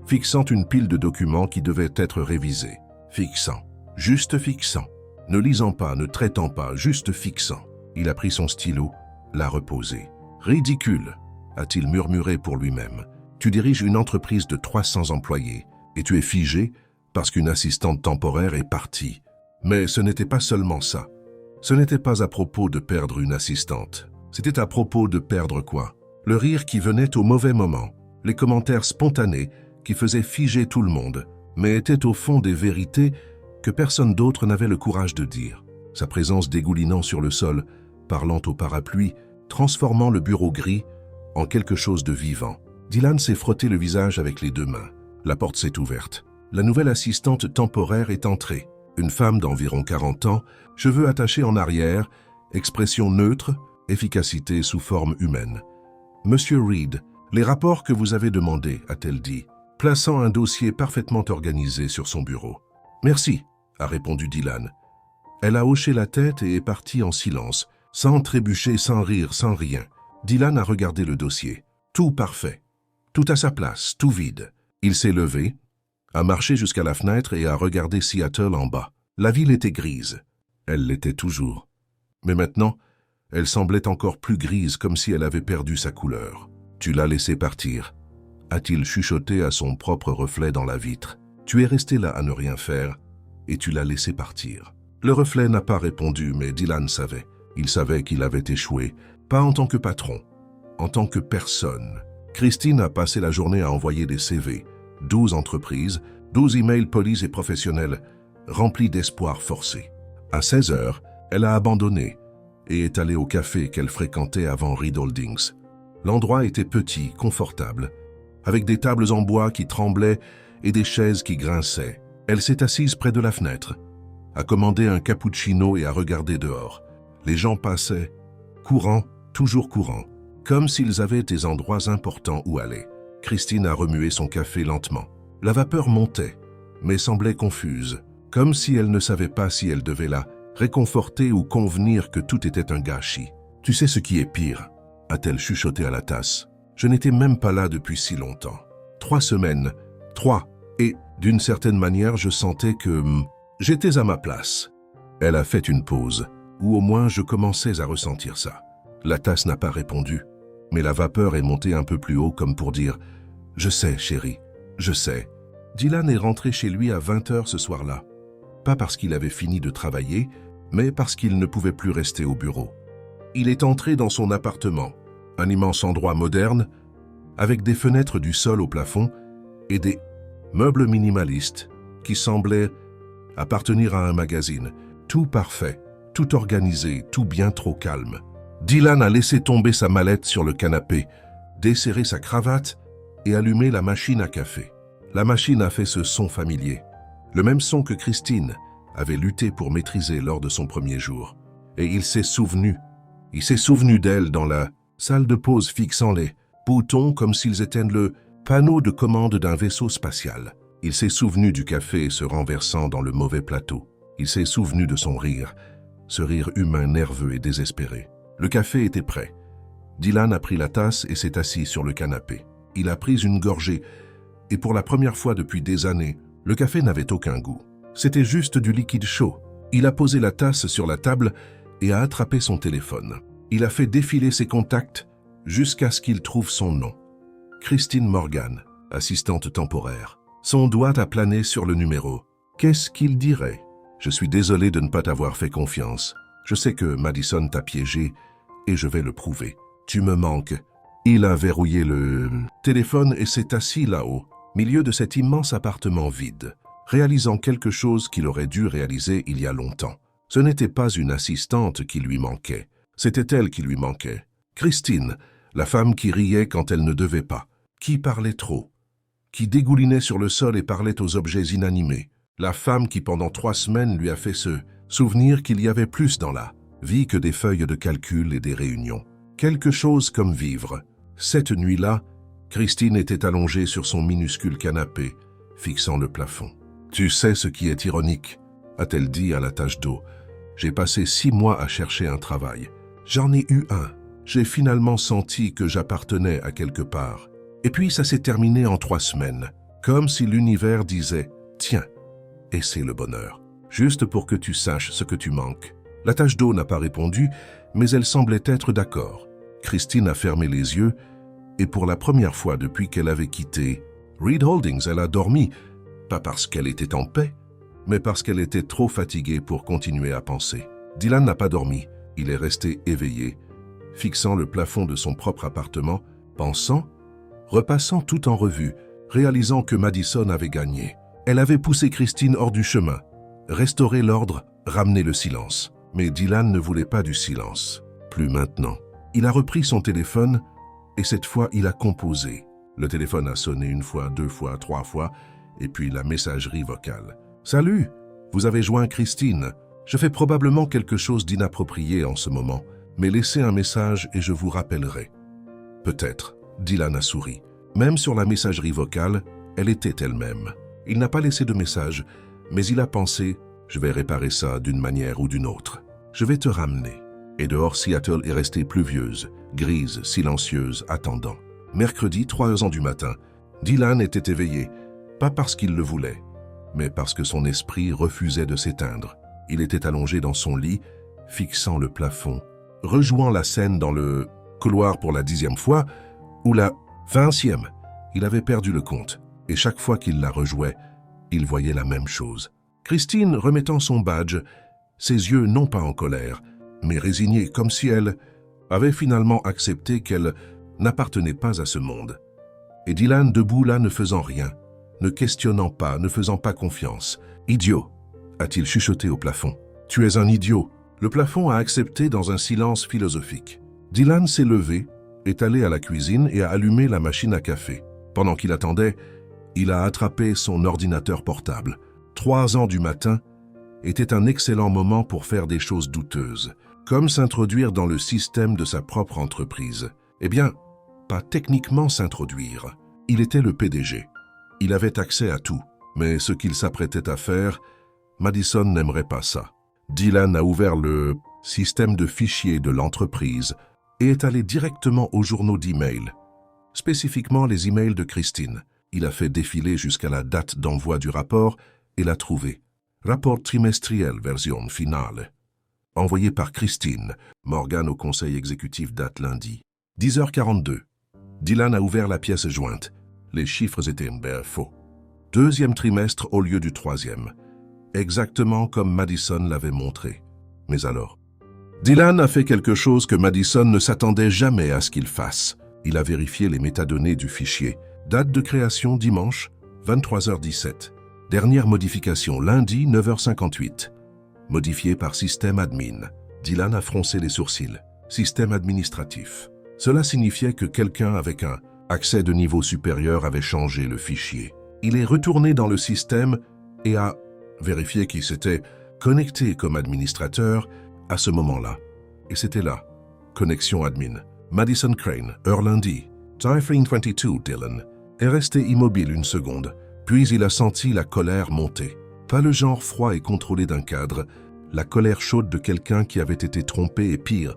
fixant une pile de documents qui devaient être révisés. Fixant. Juste fixant. Ne lisant pas, ne traitant pas, juste fixant. Il a pris son stylo, l'a reposé. Ridicule, a-t-il murmuré pour lui-même. Tu diriges une entreprise de 300 employés et tu es figé parce qu'une assistante temporaire est partie. Mais ce n'était pas seulement ça. Ce n'était pas à propos de perdre une assistante. C'était à propos de perdre quoi? Le rire qui venait au mauvais moment, les commentaires spontanés qui faisaient figer tout le monde, mais étaient au fond des vérités que personne d'autre n'avait le courage de dire. Sa présence dégoulinant sur le sol, parlant au parapluie, transformant le bureau gris en quelque chose de vivant. Dylan s'est frotté le visage avec les deux mains. La porte s'est ouverte. La nouvelle assistante temporaire est entrée. Une femme d'environ 40 ans, cheveux attachés en arrière, expression neutre, efficacité sous forme humaine. « Monsieur Reed, les rapports que vous avez demandés, a-t-elle dit, plaçant un dossier parfaitement organisé sur son bureau. « Merci, a répondu Dylan. Elle a hoché la tête et est partie en silence, sans trébucher, sans rire, sans rien. Dylan a regardé le dossier. Tout parfait. Tout à sa place, tout vide. Il s'est levé, a marché jusqu'à la fenêtre et a regardé Seattle en bas. La ville était grise. Elle l'était toujours. Mais maintenant, elle semblait encore plus grise, comme si elle avait perdu sa couleur. « Tu l'as laissé partir », a-t-il chuchoté à son propre reflet dans la vitre. « Tu es resté là à ne rien faire et tu l'as laissé partir. » Le reflet n'a pas répondu, mais Dylan savait. Il savait qu'il avait échoué, pas en tant que patron, en tant que personne. Christine a passé la journée à envoyer des CV, 12 entreprises, 12 emails polis et professionnels, remplis d'espoir forcés. À 16 heures, elle a abandonné et est allée au café qu'elle fréquentait avant Reed Holdings. L'endroit était petit, confortable, avec des tables en bois qui tremblaient et des chaises qui grinçaient. Elle s'est assise près de la fenêtre, a commandé un cappuccino et a regardé dehors. Les gens passaient, courant, toujours courant, comme s'ils avaient des endroits importants où aller. Christine a remué son café lentement. La vapeur montait, mais semblait confuse, comme si elle ne savait pas si elle devait la réconforter ou convenir que tout était un gâchis. « Tu sais ce qui est pire ?» a-t-elle chuchoté à la tasse. « Je n'étais même pas là depuis si longtemps. 3 semaines, 3, et d'une certaine manière, je sentais que j'étais à ma place. » Elle a fait une pause, ou au moins je commençais à ressentir ça. La tasse n'a pas répondu, mais la vapeur est montée un peu plus haut comme pour dire « Je sais, chérie, je sais. » Dylan est rentré chez lui à 20 heures ce soir-là. Pas parce qu'il avait fini de travailler, mais parce qu'il ne pouvait plus rester au bureau. Il est entré dans son appartement, un immense endroit moderne, avec des fenêtres du sol au plafond et des meubles minimalistes qui semblaient appartenir à un magazine. Tout parfait, tout organisé, tout bien trop calme. Dylan a laissé tomber sa mallette sur le canapé, desserré sa cravate et allumé la machine à café. La machine a fait ce son familier, le même son que Christine avait lutté pour maîtriser lors de son premier jour. Et il s'est souvenu d'elle dans la salle de pause fixant les boutons comme s'ils étaient le panneau de commande d'un vaisseau spatial. Il s'est souvenu du café se renversant dans le mauvais plateau. Il s'est souvenu de son rire, ce rire humain nerveux et désespéré. Le café était prêt. Dylan a pris la tasse et s'est assis sur le canapé. Il a pris une gorgée et pour la première fois depuis des années, le café n'avait aucun goût. C'était juste du liquide chaud. Il a posé la tasse sur la table et a attrapé son téléphone. Il a fait défiler ses contacts jusqu'à ce qu'il trouve son nom. Christine Morgan, assistante temporaire. Son doigt a plané sur le numéro. Qu'est-ce qu'il dirait? Je suis désolé de ne pas t'avoir fait confiance. Je sais que Madison t'a piégé et je vais le prouver. Tu me manques. Il a verrouillé le téléphone et s'est assis là-haut, milieu de cet immense appartement vide, réalisant quelque chose qu'il aurait dû réaliser il y a longtemps. Ce n'était pas une assistante qui lui manquait, c'était elle qui lui manquait. Christine, la femme qui riait quand elle ne devait pas, qui parlait trop, qui dégoulinait sur le sol et parlait aux objets inanimés. La femme qui pendant 3 semaines lui a fait se souvenir qu'il y avait plus dans la vie que des feuilles de calcul et des réunions. Quelque chose comme vivre. Cette nuit-là, Christine était allongée sur son minuscule canapé, fixant le plafond. « Tu sais ce qui est ironique ?» a-t-elle dit à la tache d'eau. « J'ai passé 6 mois à chercher un travail. J'en ai eu un. J'ai finalement senti que j'appartenais à quelque part. Et puis ça s'est terminé en 3 semaines, comme si l'univers disait « Tiens, et c'est le bonheur, juste pour que tu saches ce que tu manques. » La tache d'eau n'a pas répondu, mais elle semblait être d'accord. Christine a fermé les yeux, et pour la première fois depuis qu'elle avait quitté Reed Holdings, elle a dormi, pas parce qu'elle était en paix, mais parce qu'elle était trop fatiguée pour continuer à penser. Dylan n'a pas dormi. Il est resté éveillé, fixant le plafond de son propre appartement, pensant, repassant tout en revue, réalisant que Madison avait gagné. Elle avait poussé Christine hors du chemin, restauré l'ordre, ramené le silence. Mais Dylan ne voulait pas du silence. Plus maintenant. Il a repris son téléphone et cette fois, il a composé. Le téléphone a sonné 1 fois, 2 fois, 3 fois, et puis la messagerie vocale. « Salut, vous avez joint Christine. Je fais probablement quelque chose d'inapproprié en ce moment, mais laissez un message et je vous rappellerai. » Peut-être, Dylan a souri. Même sur la messagerie vocale, elle était elle-même. Il n'a pas laissé de message, mais il a pensé « Je vais réparer ça d'une manière ou d'une autre. Je vais te ramener. » Et dehors, Seattle est restée pluvieuse, grise, silencieuse, attendant. Mercredi, 3 heures du matin, Dylan était éveillé, pas parce qu'il le voulait, mais parce que son esprit refusait de s'éteindre. Il était allongé dans son lit, fixant le plafond, rejouant la scène dans le couloir pour la 10e fois, ou la 20e. Il avait perdu le compte, et chaque fois qu'il la rejouait, il voyait la même chose. Christine remettant son badge, ses yeux non pas en colère, mais résignés, comme si elle avait finalement accepté qu'elle n'appartenait pas à ce monde. Et Dylan debout là ne faisant rien, ne questionnant pas, ne faisant pas confiance. « Idiot !» a-t-il chuchoté au plafond. « Tu es un idiot !» Le plafond a accepté dans un silence philosophique. Dylan s'est levé, est allé à la cuisine et a allumé la machine à café. Pendant qu'il attendait, il a attrapé son ordinateur portable. 3 ans du matin était un excellent moment pour faire des choses douteuses, comme s'introduire dans le système de sa propre entreprise. Eh bien, pas techniquement s'introduire. Il était le PDG. Il avait accès à tout. Mais ce qu'il s'apprêtait à faire, Madison n'aimerait pas ça. Dylan a ouvert le système de fichiers de l'entreprise et est allé directement aux journaux d'email, spécifiquement les emails de Christine. Il a fait défiler jusqu'à la date d'envoi du rapport et l'a trouvé. Rapport trimestriel, version finale. Envoyé par Christine. Morgan au conseil exécutif date lundi. 10h42. Dylan a ouvert la pièce jointe. Les chiffres étaient faux. 2e trimestre au lieu du 3e. Exactement comme Madison l'avait montré. Mais alors? Dylan a fait quelque chose que Madison ne s'attendait jamais à ce qu'il fasse. Il a vérifié les métadonnées du fichier. Date de création dimanche, 23h17. Dernière modification lundi, 9h58. Modifié par système admin. Dylan a froncé les sourcils. Système administratif. Cela signifiait que quelqu'un avec un accès de niveau supérieur avait changé le fichier. Il est retourné dans le système et a vérifié qu'il s'était connecté comme administrateur à ce moment-là. Et c'était là. Connexion admin. Madison Crane, heure lundi. Time 22, Dylan. Est resté immobile 1 seconde. Puis il a senti la colère monter. Pas le genre froid et contrôlé d'un cadre, la colère chaude de quelqu'un qui avait été trompé et pire,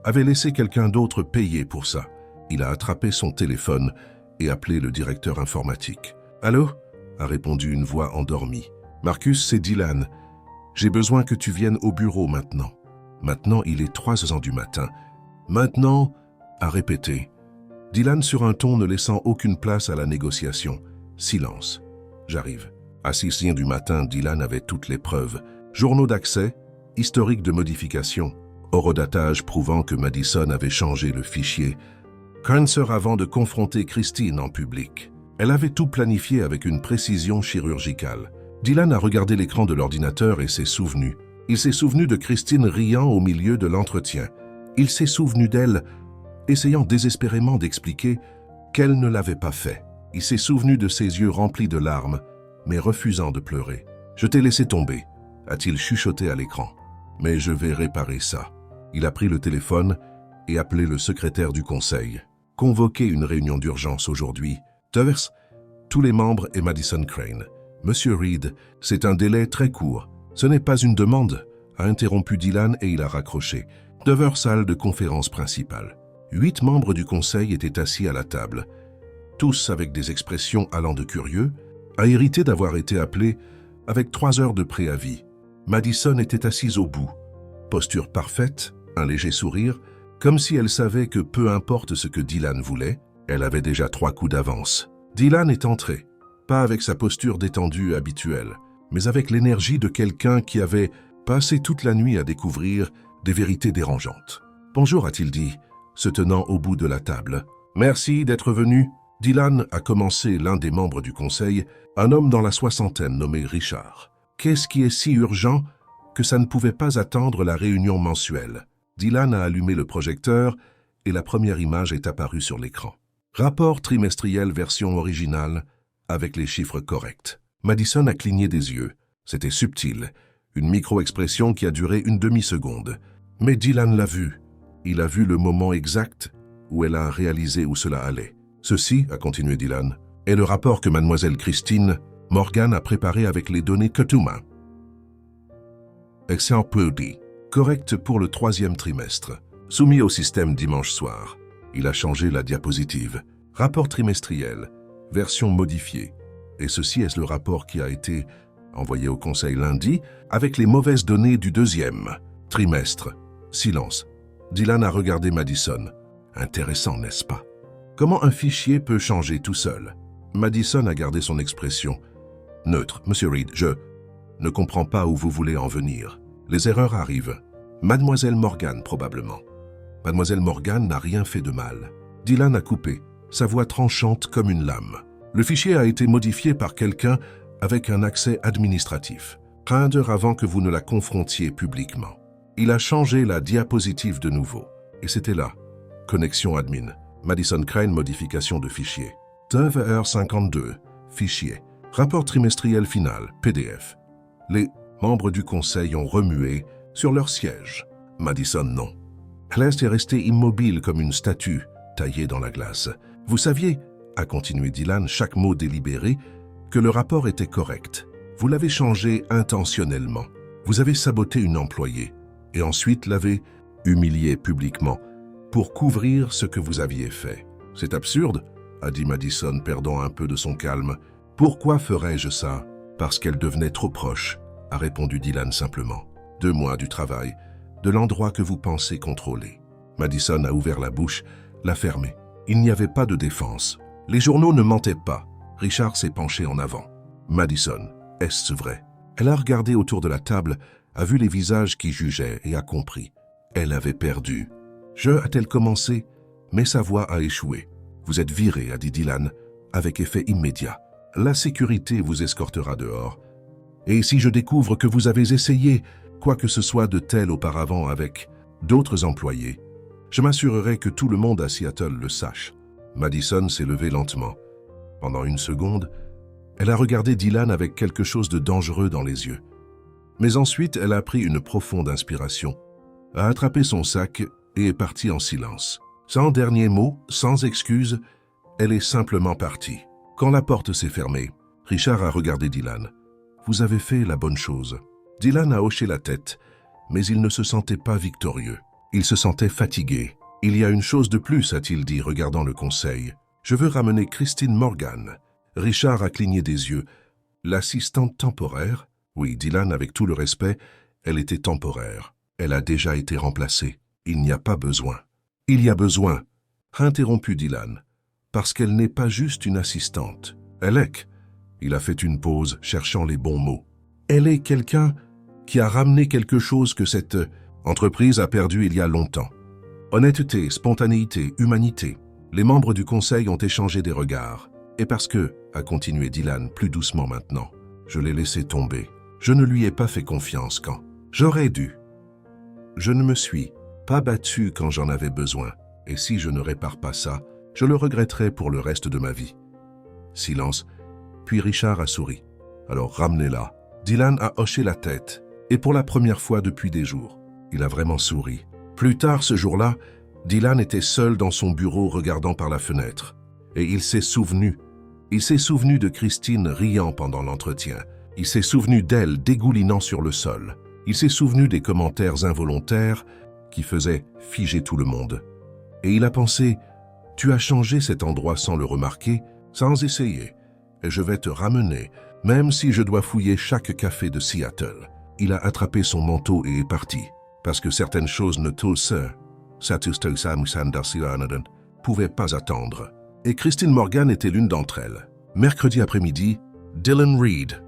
avait laissé quelqu'un d'autre payer pour ça. Il a attrapé son téléphone et appelé le directeur informatique. « Allô ?» a répondu une voix endormie. « Marcus, c'est Dylan. J'ai besoin que tu viennes au bureau maintenant. » Maintenant, il est 3 heures du matin. « Maintenant ?» a répété. Dylan sur un ton ne laissant aucune place à la négociation. Silence. « J'arrive. » À 6 heures du matin, Dylan avait toutes les preuves. Journaux d'accès, historique de modification, horodatage prouvant que Madison avait changé le fichier. 15 heures avant de confronter Christine en public. Elle avait tout planifié avec une précision chirurgicale. Dylan a regardé l'écran de l'ordinateur et s'est souvenu. Il s'est souvenu de Christine riant au milieu de l'entretien. Il s'est souvenu d'elle, essayant désespérément d'expliquer qu'elle ne l'avait pas fait. Il s'est souvenu de ses yeux remplis de larmes, mais refusant de pleurer. « Je t'ai laissé tomber », a-t-il chuchoté à l'écran. « Mais je vais réparer ça. » Il a pris le téléphone et appelé le secrétaire du conseil. « Convoquer une réunion d'urgence aujourd'hui. Towers, tous les membres et Madison Crane. Monsieur Reed, c'est un délai très court. Ce n'est pas une demande, » a interrompu Dylan et il a raccroché. Towers, salle de conférence principale. 8 membres du conseil étaient assis à la table, tous avec des expressions allant de curieux, à hériter d'avoir été appelés avec 3 heures de préavis. Madison était assise au bout, posture parfaite, un léger sourire, comme si elle savait que peu importe ce que Dylan voulait, elle avait déjà 3 coups d'avance. Dylan est entré, pas avec sa posture détendue habituelle, mais avec l'énergie de quelqu'un qui avait passé toute la nuit à découvrir des vérités dérangeantes. « Bonjour » a-t-il dit, se tenant au bout de la table. « Merci d'être venu. » Dylan a commencé l'un des membres du conseil, un homme dans la soixantaine nommé Richard. « Qu'est-ce qui est si urgent que ça ne pouvait pas attendre la réunion mensuelle ?» Dylan a allumé le projecteur et la première image est apparue sur l'écran. Rapport trimestriel version originale avec les chiffres corrects. Madison a cligné des yeux. C'était subtil, une micro-expression qui a duré une demi-seconde. Mais Dylan l'a vu. Il a vu le moment exact où elle a réalisé où cela allait. « Ceci, a continué Dylan, est le rapport que mademoiselle Christine Morgan a préparé avec les données Kotuma. Exemple dit, correct pour le 3e trimestre, soumis au système dimanche soir. Il a changé la diapositive. Rapport trimestriel, version modifiée. Et ceci est le rapport qui a été envoyé au conseil lundi avec les mauvaises données du 2e trimestre. Silence. Dylan a regardé Madison. Intéressant, n'est-ce pas? Comment un fichier peut changer tout seul? Madison a gardé son expression. Neutre, Monsieur Reed, je ne comprends pas où vous voulez en venir. Les erreurs arrivent. Mademoiselle Morgan, probablement. Mademoiselle Morgan n'a rien fait de mal. Dylan a coupé, sa voix tranchante comme une lame. Le fichier a été modifié par quelqu'un avec un accès administratif. 1 heure avant que vous ne la confrontiez publiquement. Il a changé la diapositive de nouveau. Et c'était là. Connexion admin. Madison Crane, modification de fichier. 9h52, fichier. Rapport trimestriel final, PDF. Les membres du conseil ont remué sur leur siège. Madison, non. Celeste est restée immobile comme une statue taillée dans la glace. Vous saviez, a continué Dylan, chaque mot délibéré, que le rapport était correct. Vous l'avez changé intentionnellement. Vous avez saboté une employée et ensuite l'avez humiliée publiquement pour couvrir ce que vous aviez fait. C'est absurde, a dit Madison, perdant un peu de son calme. Pourquoi ferais-je ça? Parce qu'elle devenait trop proche, a répondu Dylan simplement. 2 mois du travail, de l'endroit que vous pensez contrôler. Madison a ouvert la bouche, l'a fermée. Il n'y avait pas de défense. Les journaux ne mentaient pas. Richard s'est penché en avant. Madison, est-ce vrai? Elle a regardé autour de la table, a vu les visages qui jugeaient et a compris. Elle avait perdu. A-t-elle commencé? Mais sa voix a échoué. Vous êtes viré, a dit Dylan, avec effet immédiat. La sécurité vous escortera dehors. Et si je découvre que vous avez essayé quoi que ce soit de tel auparavant avec d'autres employés, je m'assurerai que tout le monde à Seattle le sache. Madison s'est levée lentement. Pendant une seconde, elle a regardé Dylan avec quelque chose de dangereux dans les yeux. Mais ensuite, elle a pris une profonde inspiration, a attrapé son sac et est partie en silence. Sans dernier mot, sans excuse, elle est simplement partie. Quand la porte s'est fermée, Richard a regardé Dylan. « Vous avez fait la bonne chose. » Dylan a hoché la tête, mais il ne se sentait pas victorieux. Il se sentait fatigué. « Il y a une chose de plus, a-t-il dit, regardant le conseil. Je veux ramener Christine Morgan. » Richard a cligné des yeux. « L'assistante temporaire ?» Oui, Dylan, avec tout le respect, elle était temporaire. Elle a déjà été remplacée. Il n'y a pas besoin. Il y a besoin, interromput Dylan, parce qu'elle n'est pas juste une assistante. Elle est. Il a fait une pause, cherchant les bons mots. Elle est quelqu'un qui a ramené quelque chose que cette entreprise a perdu il y a longtemps. Honnêteté, spontanéité, humanité. Les membres du conseil ont échangé des regards. Et parce que, a continué Dylan plus doucement maintenant, je l'ai laissé tomber. Je ne lui ai pas fait confiance quand j'aurais dû. Je ne me suis pas battu quand j'en avais besoin. Et si je ne répare pas ça, je le regretterai pour le reste de ma vie. Silence. Puis Richard a souri. Alors ramenez-la. Dylan a hoché la tête. Et pour la première fois depuis des jours, il a vraiment souri. Plus tard ce jour-là, Dylan était seul dans son bureau regardant par la fenêtre. Et il s'est souvenu. Il s'est souvenu de Christine riant pendant l'entretien. Il s'est souvenu d'elle dégoulinant sur le sol. Il s'est souvenu des commentaires involontaires qui faisaient figer tout le monde. Et il a pensé, tu as changé cet endroit sans le remarquer, sans essayer. Et je vais te ramener, même si je dois fouiller chaque café de Seattle. Il a attrapé son manteau et est parti, parce que certaines choses ne pouvaient pas attendre. Et Christine Morgan était l'une d'entre elles. Mercredi après-midi, Dylan Reed.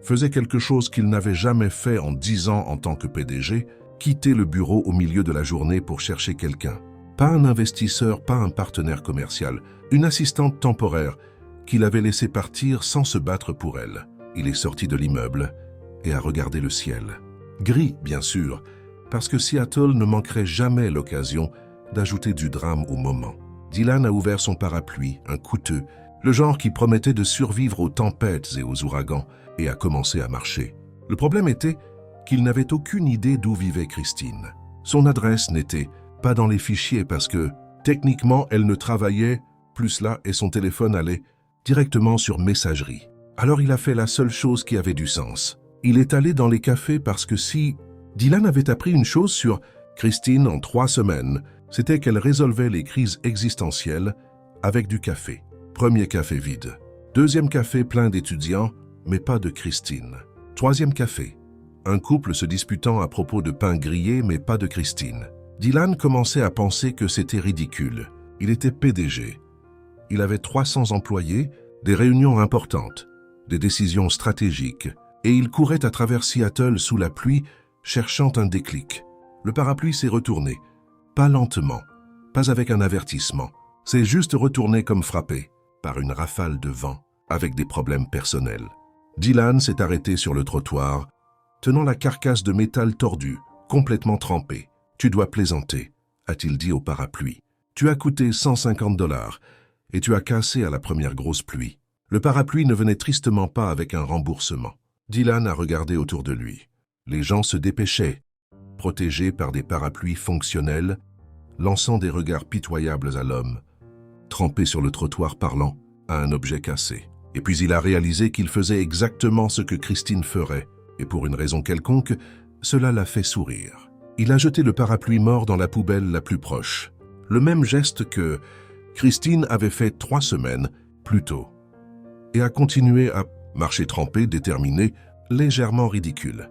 faisait quelque chose qu'il n'avait jamais fait en 10 ans en tant que PDG, quitter le bureau au milieu de la journée pour chercher quelqu'un. Pas un investisseur, pas un partenaire commercial, une assistante temporaire qu'il avait laissé partir sans se battre pour elle. Il est sorti de l'immeuble et a regardé le ciel. Gris, bien sûr, parce que Seattle ne manquerait jamais l'occasion d'ajouter du drame au moment. Dylan a ouvert son parapluie, un coûteux, le genre qui promettait de survivre aux tempêtes et aux ouragans, et a commencé à marcher. Le problème était qu'il n'avait aucune idée d'où vivait Christine. Son adresse n'était pas dans les fichiers parce que, techniquement, elle ne travaillait plus là et son téléphone allait directement sur messagerie. Alors il a fait la seule chose qui avait du sens. Il est allé dans les cafés parce que si Dylan avait appris une chose sur Christine en 3 semaines, c'était qu'elle résolvait les crises existentielles avec du café. Premier café vide. Deuxième café plein d'étudiants, mais pas de Christine. Troisième café. Un couple se disputant à propos de pain grillé, mais pas de Christine. Dylan commençait à penser que c'était ridicule. Il était PDG. Il avait 300 employés, des réunions importantes, des décisions stratégiques, et il courait à travers Seattle sous la pluie, cherchant un déclic. Le parapluie s'est retourné. Pas lentement, pas avec un avertissement. C'est juste retourné comme frappé, par une rafale de vent, avec des problèmes personnels. Dylan s'est arrêté sur le trottoir, tenant la carcasse de métal tordue, complètement trempée. « Tu dois plaisanter », a-t-il dit au parapluie. « Tu as coûté 150 $ et tu as cassé à la première grosse pluie. » Le parapluie ne venait tristement pas avec un remboursement. Dylan a regardé autour de lui. Les gens se dépêchaient, protégés par des parapluies fonctionnels, lançant des regards pitoyables à l'homme, trempé sur le trottoir parlant à un objet cassé. Et puis il a réalisé qu'il faisait exactement ce que Christine ferait, et pour une raison quelconque, cela l'a fait sourire. Il a jeté le parapluie mort dans la poubelle la plus proche, le même geste que Christine avait fait 3 semaines plus tôt, et a continué à marcher trempé, déterminé, légèrement ridicule.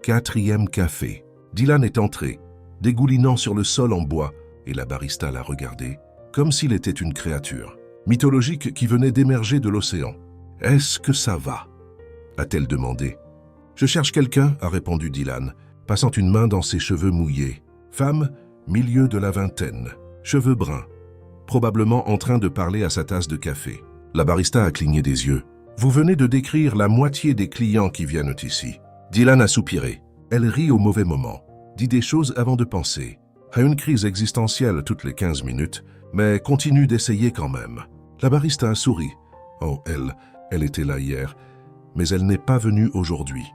4e café. Dylan est entré, dégoulinant sur le sol en bois, et la barista l'a regardé, comme s'il était une créature mythologique qui venait d'émerger de l'océan. « Est-ce que ça va ?» a-t-elle demandé. « Je cherche quelqu'un » a répondu Dylan, passant une main dans ses cheveux mouillés. Femme, milieu de la vingtaine, cheveux bruns, probablement en train de parler à sa tasse de café. La barista a cligné des yeux. « Vous venez de décrire la moitié des clients qui viennent ici. » Dylan a soupiré. Elle rit au mauvais moment, dit des choses avant de penser. A une crise existentielle toutes les 15 minutes, mais continue d'essayer quand même. La barista a souri. Oh, elle était là hier, mais elle n'est pas venue aujourd'hui.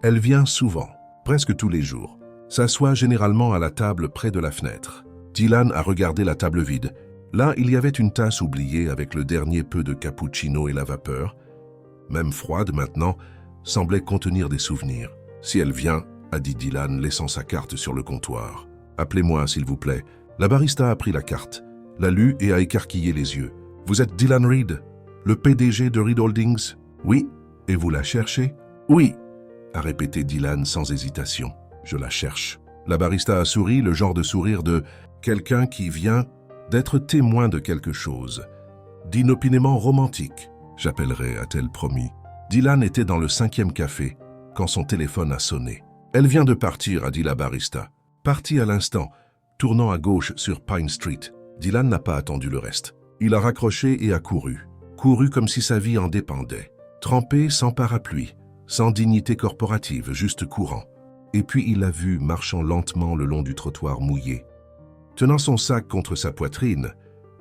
Elle vient souvent, presque tous les jours. S'assoit généralement à la table près de la fenêtre. Dylan a regardé la table vide. Là, il y avait une tasse oubliée avec le dernier peu de cappuccino et la vapeur. Même froide maintenant, semblait contenir des souvenirs. « Si elle vient, » a dit Dylan, laissant sa carte sur le comptoir. « Appelez-moi, s'il vous plaît. » La barista a pris la carte, l'a lue et a écarquillé les yeux. « Vous êtes Dylan Reed, le PDG de Reed Holdings ?»« Oui. »« Et vous la cherchez ?»« Oui. » a répété Dylan sans hésitation. « Je la cherche. » La barista a souri, le genre de sourire de quelqu'un qui vient d'être témoin de quelque chose, d'inopinément romantique. « J'appellerai, a-t-elle promis. » Dylan était dans le 5e café quand son téléphone a sonné. « Elle vient de partir » a dit la barista. « Partie à l'instant, tournant à gauche sur Pine Street. » Dylan n'a pas attendu le reste. Il a raccroché et a couru. Couru comme si sa vie en dépendait. Trempé, sans parapluie, sans dignité corporative, juste courant. Et puis il l'a vue marchant lentement le long du trottoir mouillé, tenant son sac contre sa poitrine,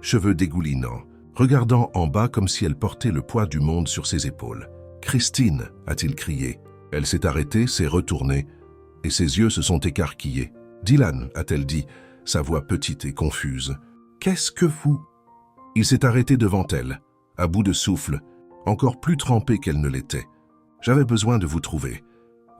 cheveux dégoulinants, regardant en bas comme si elle portait le poids du monde sur ses épaules. « Christine » a-t-il crié. Elle s'est arrêtée, s'est retournée, et ses yeux se sont écarquillés. « Dylan » a-t-elle dit, sa voix petite et confuse. « Qu'est-ce que vous » Il s'est arrêté devant elle, à bout de souffle, encore plus trempé qu'elle ne l'était. « J'avais besoin de vous trouver »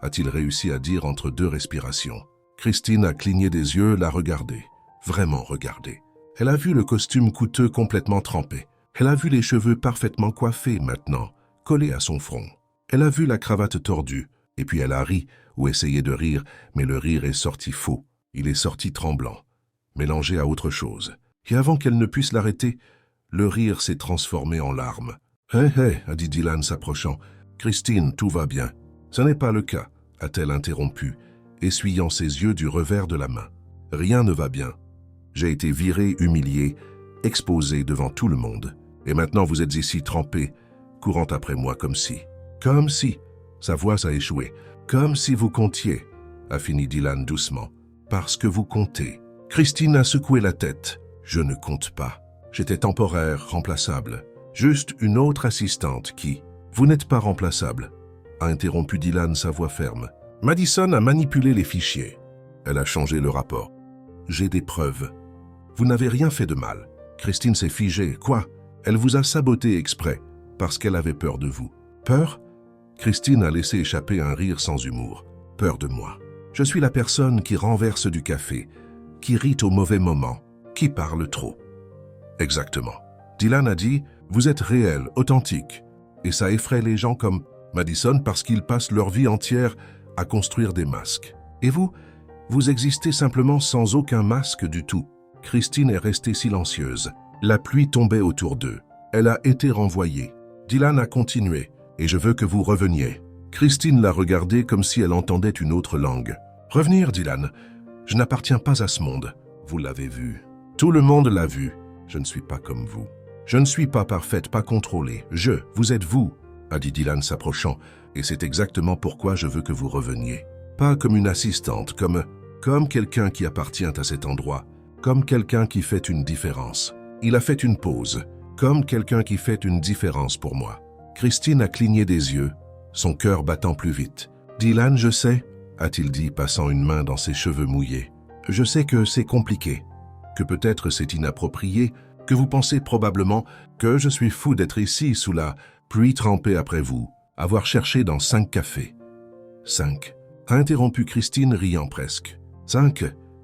a-t-il réussi à dire entre 2 respirations. Christine a cligné des yeux, l'a regardé, vraiment regardé. Elle a vu le costume coûteux complètement trempé. Elle a vu les cheveux parfaitement coiffés maintenant, collés à son front. Elle a vu la cravate tordue, et puis elle a ri, ou essayé de rire, mais le rire est sorti faux. Il est sorti tremblant, mélangé à autre chose. Et avant qu'elle ne puisse l'arrêter, le rire s'est transformé en larmes. « Hé, hé » a dit Dylan s'approchant. « Christine, tout va bien. Ce n'est pas le cas, a-t-elle interrompu, essuyant ses yeux du revers de la main. Rien ne va bien. J'ai été viré, humilié, exposé devant tout le monde. Et maintenant vous êtes ici trempé, courant après moi comme si, sa voix a échoué, comme si vous comptiez, a fini Dylan doucement. Parce que vous comptez. Christine a secoué la tête. Je ne compte pas. J'étais temporaire, remplaçable. Juste une autre assistante qui... Vous n'êtes pas remplaçable, a interrompu Dylan sa voix ferme. Madison a manipulé les fichiers. Elle a changé le rapport. J'ai des preuves. Vous n'avez rien fait de mal. Christine s'est figée. Quoi? Elle vous a saboté exprès, parce qu'elle avait peur de vous. Peur? Christine a laissé échapper un rire sans humour. Peur de moi. Je suis la personne qui renverse du café, qui rit au mauvais moment, qui parle trop. Exactement. Dylan a dit, vous êtes réel, authentique. Et ça effraie les gens comme Madison parce qu'ils passent leur vie entière à construire des masques. Et vous existez simplement sans aucun masque du tout. Christine est restée silencieuse. La pluie tombait autour d'eux. Elle a été renvoyée. Dylan a continué. Et je veux que vous reveniez. Christine l'a regardé comme si elle entendait une autre langue. Revenir, Dylan. Je n'appartiens pas à ce monde. Vous l'avez vu. Tout le monde l'a vu. Je ne suis pas comme vous. Je ne suis pas parfaite, pas contrôlée. Vous êtes vous, a dit Dylan s'approchant. Et c'est exactement pourquoi je veux que vous reveniez. Pas comme une assistante, comme quelqu'un qui appartient à cet endroit. Comme quelqu'un qui fait une différence. Il a fait une pause. Comme quelqu'un qui fait une différence pour moi. Christine a cligné des yeux, son cœur battant plus vite. Dylan, je sais, a-t-il dit, passant une main dans ses cheveux mouillés. Je sais que c'est compliqué, que peut-être c'est inapproprié, que vous pensez probablement que je suis fou d'être ici sous la pluie trempée après vous, avoir cherché dans 5 cafés. 5, a interrompu Christine riant presque. 5,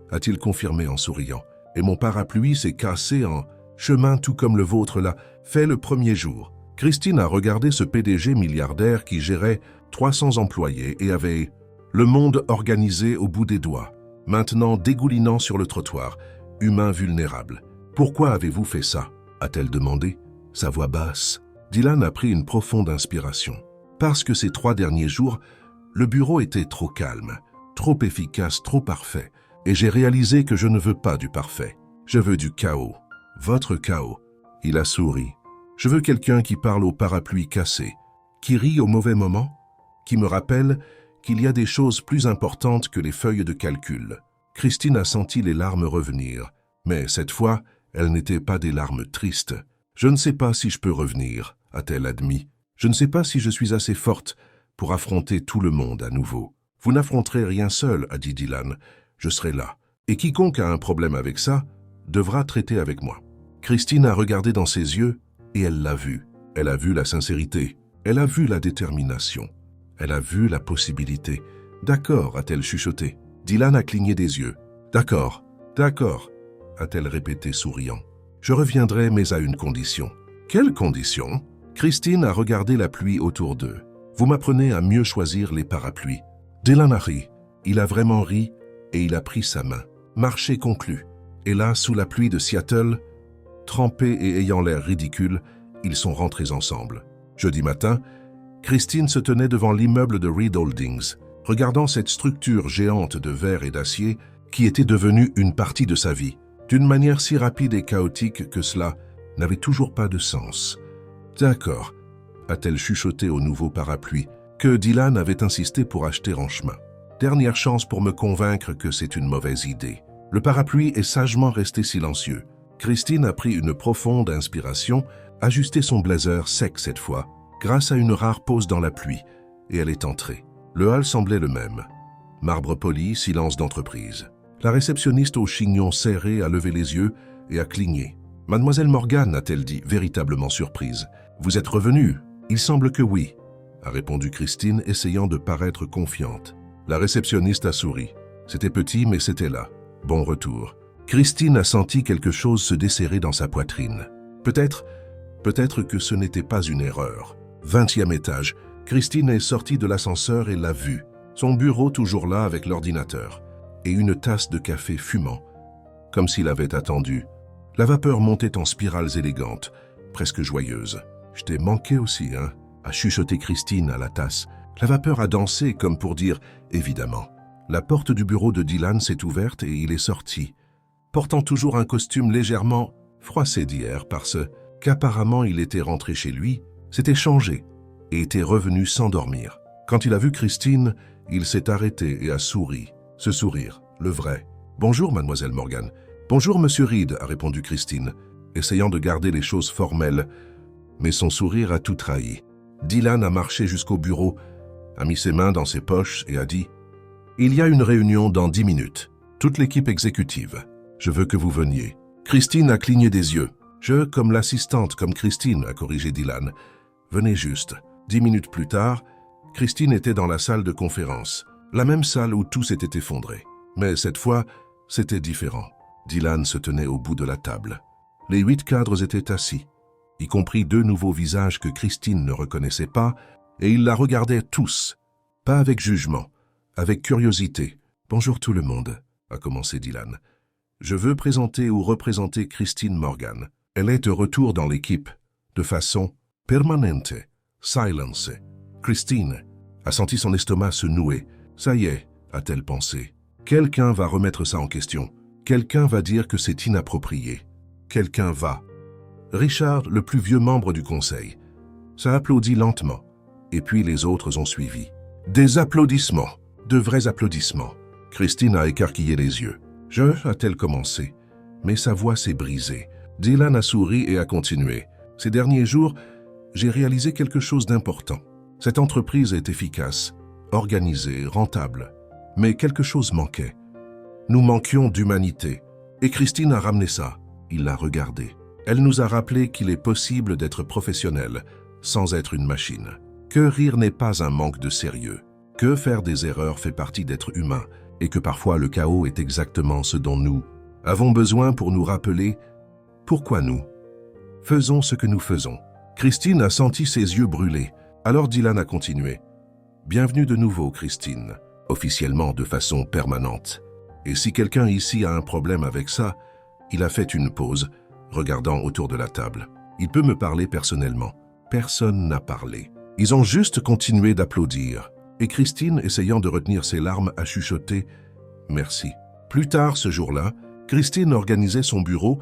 a-t-il confirmé en souriant. Et mon parapluie s'est cassé en chemin tout comme le vôtre l'a fait le premier jour. Christine a regardé ce PDG milliardaire qui gérait 300 employés et avait le monde organisé au bout des doigts, maintenant dégoulinant sur le trottoir, humain vulnérable. « Pourquoi avez-vous fait ça ?» a-t-elle demandé, sa voix basse. Dylan a pris une profonde inspiration. Parce que ces 3 derniers jours, le bureau était trop calme, trop efficace, trop parfait, et j'ai réalisé que je ne veux pas du parfait. Je veux du chaos. Votre chaos. Il a souri. Je veux quelqu'un qui parle au parapluie cassé, qui rit au mauvais moment, qui me rappelle qu'il y a des choses plus importantes que les feuilles de calcul. Christine a senti les larmes revenir, mais cette fois, elles n'étaient pas des larmes tristes. Je ne sais pas si je peux revenir, a-t-elle admis. Je ne sais pas si je suis assez forte pour affronter tout le monde à nouveau. Vous n'affronterez rien seul, a dit Dylan. Je serai là. Et quiconque a un problème avec ça devra traiter avec moi. Christine a regardé dans ses yeux et elle l'a vu. Elle a vu la sincérité. Elle a vu la détermination. Elle a vu la possibilité. D'accord, a-t-elle chuchoté. Dylan a cligné des yeux. D'accord, d'accord, a-t-elle répété souriant. Je reviendrai, mais à une condition. Quelle condition? Christine a regardé la pluie autour d'eux. Vous m'apprenez à mieux choisir les parapluies. Dylan a ri. Il a vraiment ri et il a pris sa main. Marché conclu. Et là, sous la pluie de Seattle, trempés et ayant l'air ridicule, ils sont rentrés ensemble. Jeudi matin, Christine se tenait devant l'immeuble de Reed Holdings, regardant cette structure géante de verre et d'acier qui était devenue une partie de sa vie, d'une manière si rapide et chaotique que cela n'avait toujours pas de sens. D'accord, a-t-elle chuchoté au nouveau parapluie, que Dylan avait insisté pour acheter en chemin. Dernière chance pour me convaincre que c'est une mauvaise idée. Le parapluie est sagement resté silencieux. Christine a pris une profonde inspiration, ajusté son blazer sec cette fois, grâce à une rare pause dans la pluie, et elle est entrée. Le hall semblait le même. Marbre poli, silence d'entreprise. La réceptionniste au chignon serré a levé les yeux et a cligné. « Mademoiselle Morgan, a-t-elle dit, véritablement surprise. Vous êtes revenue? Il semble que oui, a répondu Christine, essayant de paraître confiante. La réceptionniste a souri. C'était petit, mais c'était là. Bon retour. Christine a senti quelque chose se desserrer dans sa poitrine. Peut-être que ce n'était pas une erreur. 20e étage. Christine est sortie de l'ascenseur et l'a vu. Son bureau toujours là avec l'ordinateur. Et une tasse de café fumant. Comme s'il avait attendu. La vapeur montait en spirales élégantes, presque joyeuses. « Je t'ai manqué aussi, hein ?» a chuchoté Christine à la tasse, La vapeur a dansé comme pour dire « évidemment ». La porte du bureau de Dylan s'est ouverte et il est sorti, portant toujours un costume légèrement froissé d'hier parce qu'apparemment il était rentré chez lui, s'était changé et était revenu s'endormir. Quand il a vu Christine, il s'est arrêté et a souri. Ce sourire, le vrai. « Bonjour, mademoiselle Morgan. »« Bonjour, monsieur Reed », a répondu Christine, essayant de garder les choses formelles, mais son sourire a tout trahi. Dylan a marché jusqu'au bureau, a mis ses mains dans ses poches et a dit « Il y a une réunion dans 10 minutes. Toute l'équipe exécutive. Je veux que vous veniez. » Christine a cligné des yeux. « Je, comme l'assistante, comme Christine, a corrigé Dylan. Venez juste. » 10 minutes plus tard, Christine était dans la salle de conférence, la même salle où tout s'était effondré. Mais cette fois, c'était différent. Dylan se tenait au bout de la table. Les 8 cadres étaient assis, y compris 2 nouveaux visages que Christine ne reconnaissait pas, et ils la regardaient tous, pas avec jugement, avec curiosité. « Bonjour tout le monde », a commencé Dylan. « Je veux présenter ou représenter Christine Morgan. Elle est de retour dans l'équipe, de façon permanente, silence. » Christine a senti son estomac se nouer. « Ça y est », a-t-elle pensé. « Quelqu'un va remettre ça en question. Quelqu'un va dire que c'est inapproprié. Quelqu'un va. » Richard, le plus vieux membre du conseil, ça applaudit lentement, et puis les autres ont suivi. Des applaudissements, de vrais applaudissements. Christine a écarquillé les yeux. « Je » a-t-elle commencé, mais sa voix s'est brisée. Dylan a souri et a continué. « Ces derniers jours, j'ai réalisé quelque chose d'important. Cette entreprise est efficace, organisée, rentable, mais quelque chose manquait. Nous manquions d'humanité, et Christine a ramené ça. » Il l'a regardé. Elle nous a rappelé qu'il est possible d'être professionnel sans être une machine. Que rire n'est pas un manque de sérieux. Que faire des erreurs fait partie d'être humain et que parfois le chaos est exactement ce dont nous avons besoin pour nous rappeler pourquoi nous faisons ce que nous faisons. Christine a senti ses yeux brûler. Alors Dylan a continué. « Bienvenue de nouveau, Christine, officiellement de façon permanente. Et si quelqu'un ici a un problème avec ça, il a fait une pause, regardant autour de la table. Il peut me parler personnellement. Personne n'a parlé. Ils ont juste continué d'applaudir. Et Christine, essayant de retenir ses larmes, a chuchoté « Merci ». Plus tard ce jour-là, Christine organisait son bureau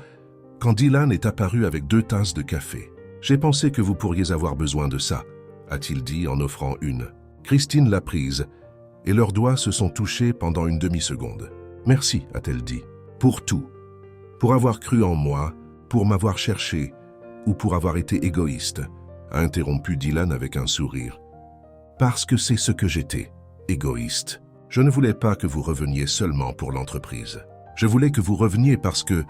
quand Dylan est apparu avec 2 tasses de café. « J'ai pensé que vous pourriez avoir besoin de ça », a-t-il dit en offrant une. Christine l'a prise et leurs doigts se sont touchés pendant une demi-seconde. « Merci », a-t-elle dit, « pour tout. Pour avoir cru en moi, pour m'avoir cherché ou pour avoir été égoïste », a interrompu Dylan avec un sourire. « Parce que c'est ce que j'étais, égoïste. Je ne voulais pas que vous reveniez seulement pour l'entreprise. Je voulais que vous reveniez parce que,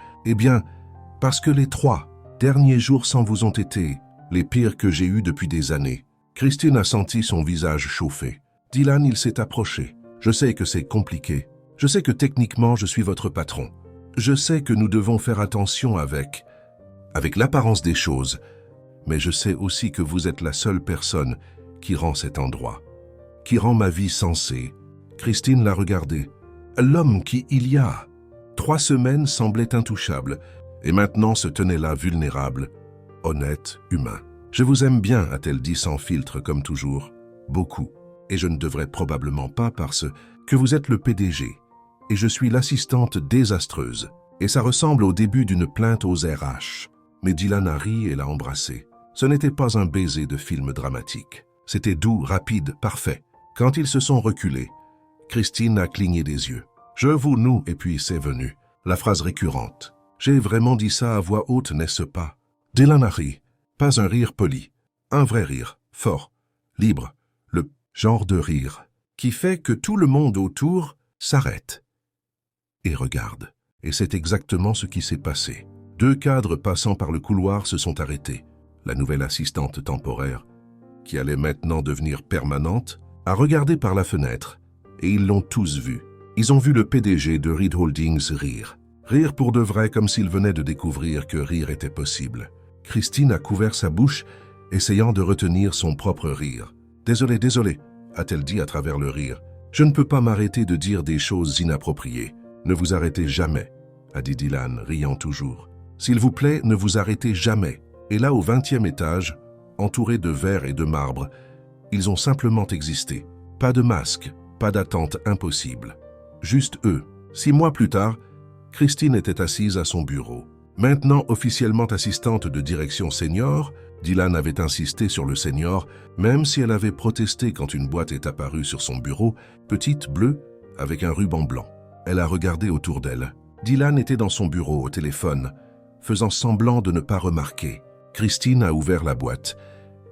parce que les 3 derniers jours sans vous ont été les pires que j'ai eus depuis des années. » Christine a senti son visage chauffer. Dylan, il s'est approché. « Je sais que c'est compliqué. Je sais que techniquement, je suis votre patron. Je sais que nous devons faire attention avec l'apparence des choses, mais je sais aussi que vous êtes la seule personne qui rend cet endroit, qui rend ma vie sensée. » Christine l'a regardé. L'homme qui, il y a 3 semaines, semblait intouchable, et maintenant se tenait là vulnérable, honnête, humain. « Je vous aime bien », a-t-elle dit sans filtre comme toujours. « Beaucoup. Et je ne devrais probablement pas parce que vous êtes le PDG. Et je suis l'assistante désastreuse. Et ça ressemble au début d'une plainte aux RH. » Mais Dylan a ri et l'a embrassé. Ce n'était pas un baiser de film dramatique. C'était doux, rapide, parfait. Quand ils se sont reculés, Christine a cligné des yeux. « Je, vous, nous, et puis c'est venu. » La phrase récurrente. J'ai vraiment dit ça à voix haute, n'est-ce pas? Dylan a ri. Pas un rire poli. Un vrai rire, fort, libre. Le genre de rire qui fait que tout le monde autour s'arrête et regarde. Et c'est exactement ce qui s'est passé. 2 cadres passant par le couloir se sont arrêtés. La nouvelle assistante temporaire, qui allait maintenant devenir permanente, a regardé par la fenêtre, et ils l'ont tous vu. Ils ont vu le PDG de Reed Holdings rire. Rire pour de vrai, comme s'il venait de découvrir que rire était possible. Christine a couvert sa bouche, essayant de retenir son propre rire. « Désolé, désolé », a-t-elle dit à travers le rire. « Je ne peux pas m'arrêter de dire des choses inappropriées. Ne vous arrêtez jamais », a dit Dylan, riant toujours. « S'il vous plaît, ne vous arrêtez jamais. » Et là, au 20e étage, entouré de verre et de marbre, Ils ont simplement existé. Pas de masque, pas d'attente impossible. Juste eux. 6 mois plus tard, Christine était assise à son bureau. Maintenant officiellement assistante de direction senior, Dylan avait insisté sur le senior, même si elle avait protesté quand une boîte est apparue sur son bureau, petite, bleue, avec un ruban blanc. Elle a regardé autour d'elle. Dylan était dans son bureau au téléphone, faisant semblant de ne pas remarquer. Christine a ouvert la boîte,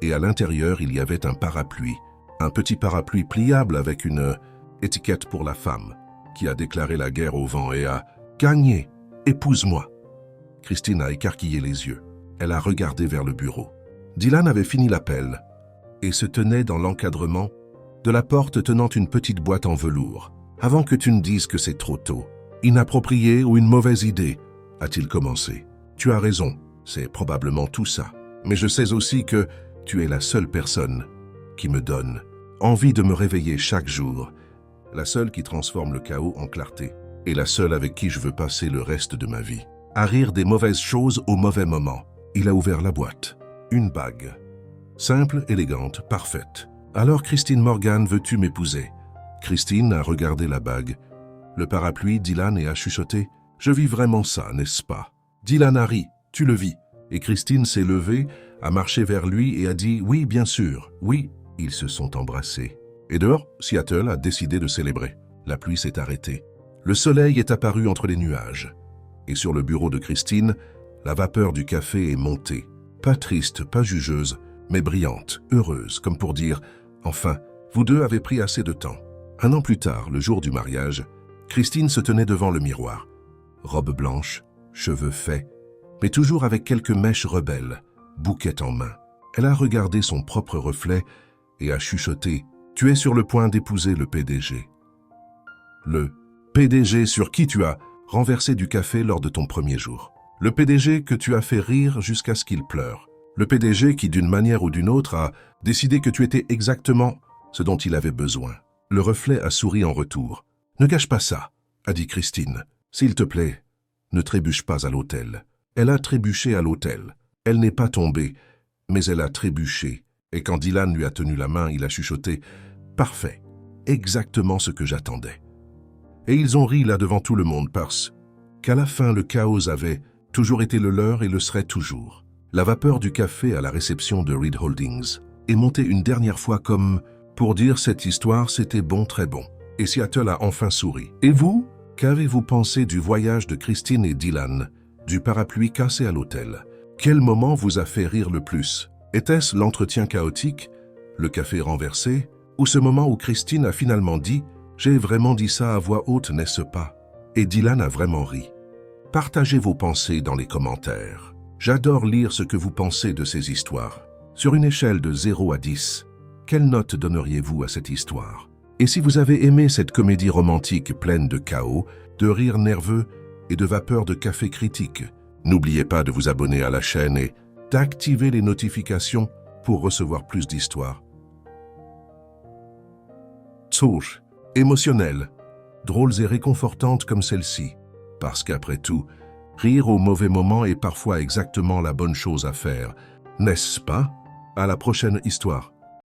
et à l'intérieur il y avait un parapluie. Un petit parapluie pliable avec une étiquette pour la femme, qui a déclaré la guerre au vent et a « gagné, épouse-moi ». Christine a écarquillé les yeux. Elle a regardé vers le bureau. Dylan avait fini l'appel et se tenait dans l'encadrement de la porte tenant une petite boîte en velours. « Avant que tu ne dises que c'est trop tôt, inapproprié ou une mauvaise idée, a-t-il commencé. Tu as raison, c'est probablement tout ça. Mais je sais aussi que tu es la seule personne qui me donne envie de me réveiller chaque jour, la seule qui transforme le chaos en clarté, et la seule avec qui je veux passer le reste de ma vie. À rire des mauvaises choses au mauvais moment. » Il a ouvert la boîte. Une bague. Simple, élégante, parfaite. « Alors Christine Morgan, veux-tu m'épouser ?» Christine a regardé la bague, le parapluie, Dylan, et a chuchoté « Je vis vraiment ça, n'est-ce pas ?» Dylan a ri. « Tu le vis. » Et Christine s'est levée, a marché vers lui et a dit « Oui, bien sûr, oui. » Ils se sont embrassés. Et dehors, Seattle a décidé de célébrer. La pluie s'est arrêtée. Le soleil est apparu entre les nuages. Et sur le bureau de Christine, la vapeur du café est montée. Pas triste, pas jugeuse, mais brillante, heureuse, comme pour dire « Enfin, vous deux avez pris assez de temps. » 1 an plus tard, le jour du mariage, Christine se tenait devant le miroir. Robe blanche, cheveux faits, mais toujours avec quelques mèches rebelles, bouquet en main. Elle a regardé son propre reflet et a chuchoté « Tu es sur le point d'épouser le PDG. » Le PDG sur qui tu as renversé du café lors de ton premier jour. Le PDG que tu as fait rire jusqu'à ce qu'il pleure. Le PDG qui, d'une manière ou d'une autre, a décidé que tu étais exactement ce dont il avait besoin. Le reflet a souri en retour. « Ne gâche pas ça, » a dit Christine. « S'il te plaît, ne trébuche pas à l'autel. » Elle a trébuché à l'autel. Elle n'est pas tombée, mais elle a trébuché. Et quand Dylan lui a tenu la main, il a chuchoté « Parfait, exactement ce que j'attendais. » Et ils ont ri là devant tout le monde parce qu'à la fin, le chaos avait toujours été le leur et le serait toujours. La vapeur du café à la réception de Reed Holdings est montée une dernière fois comme pour dire cette histoire, c'était bon, très bon. Et Seattle a enfin souri. Et vous, qu'avez-vous pensé du voyage de Christine et Dylan, du parapluie cassé à l'hôtel? Quel moment vous a fait rire le plus? Était-ce l'entretien chaotique, le café renversé, ou ce moment où Christine a finalement dit « J'ai vraiment dit ça à voix haute, n'est-ce pas ?» Et Dylan a vraiment ri. Partagez vos pensées dans les commentaires. J'adore lire ce que vous pensez de ces histoires. Sur une échelle de 0 à 10, quelle note donneriez-vous à cette histoire? Et si vous avez aimé cette comédie romantique pleine de chaos, de rires nerveux et de vapeur de café critique, n'oubliez pas de vous abonner à la chaîne et d'activer les notifications pour recevoir plus d'histoires. Touche, émotionnelles, drôles et réconfortantes comme celle-ci. Parce qu'après tout, rire au mauvais moment est parfois exactement la bonne chose à faire, n'est-ce pas? À la prochaine histoire.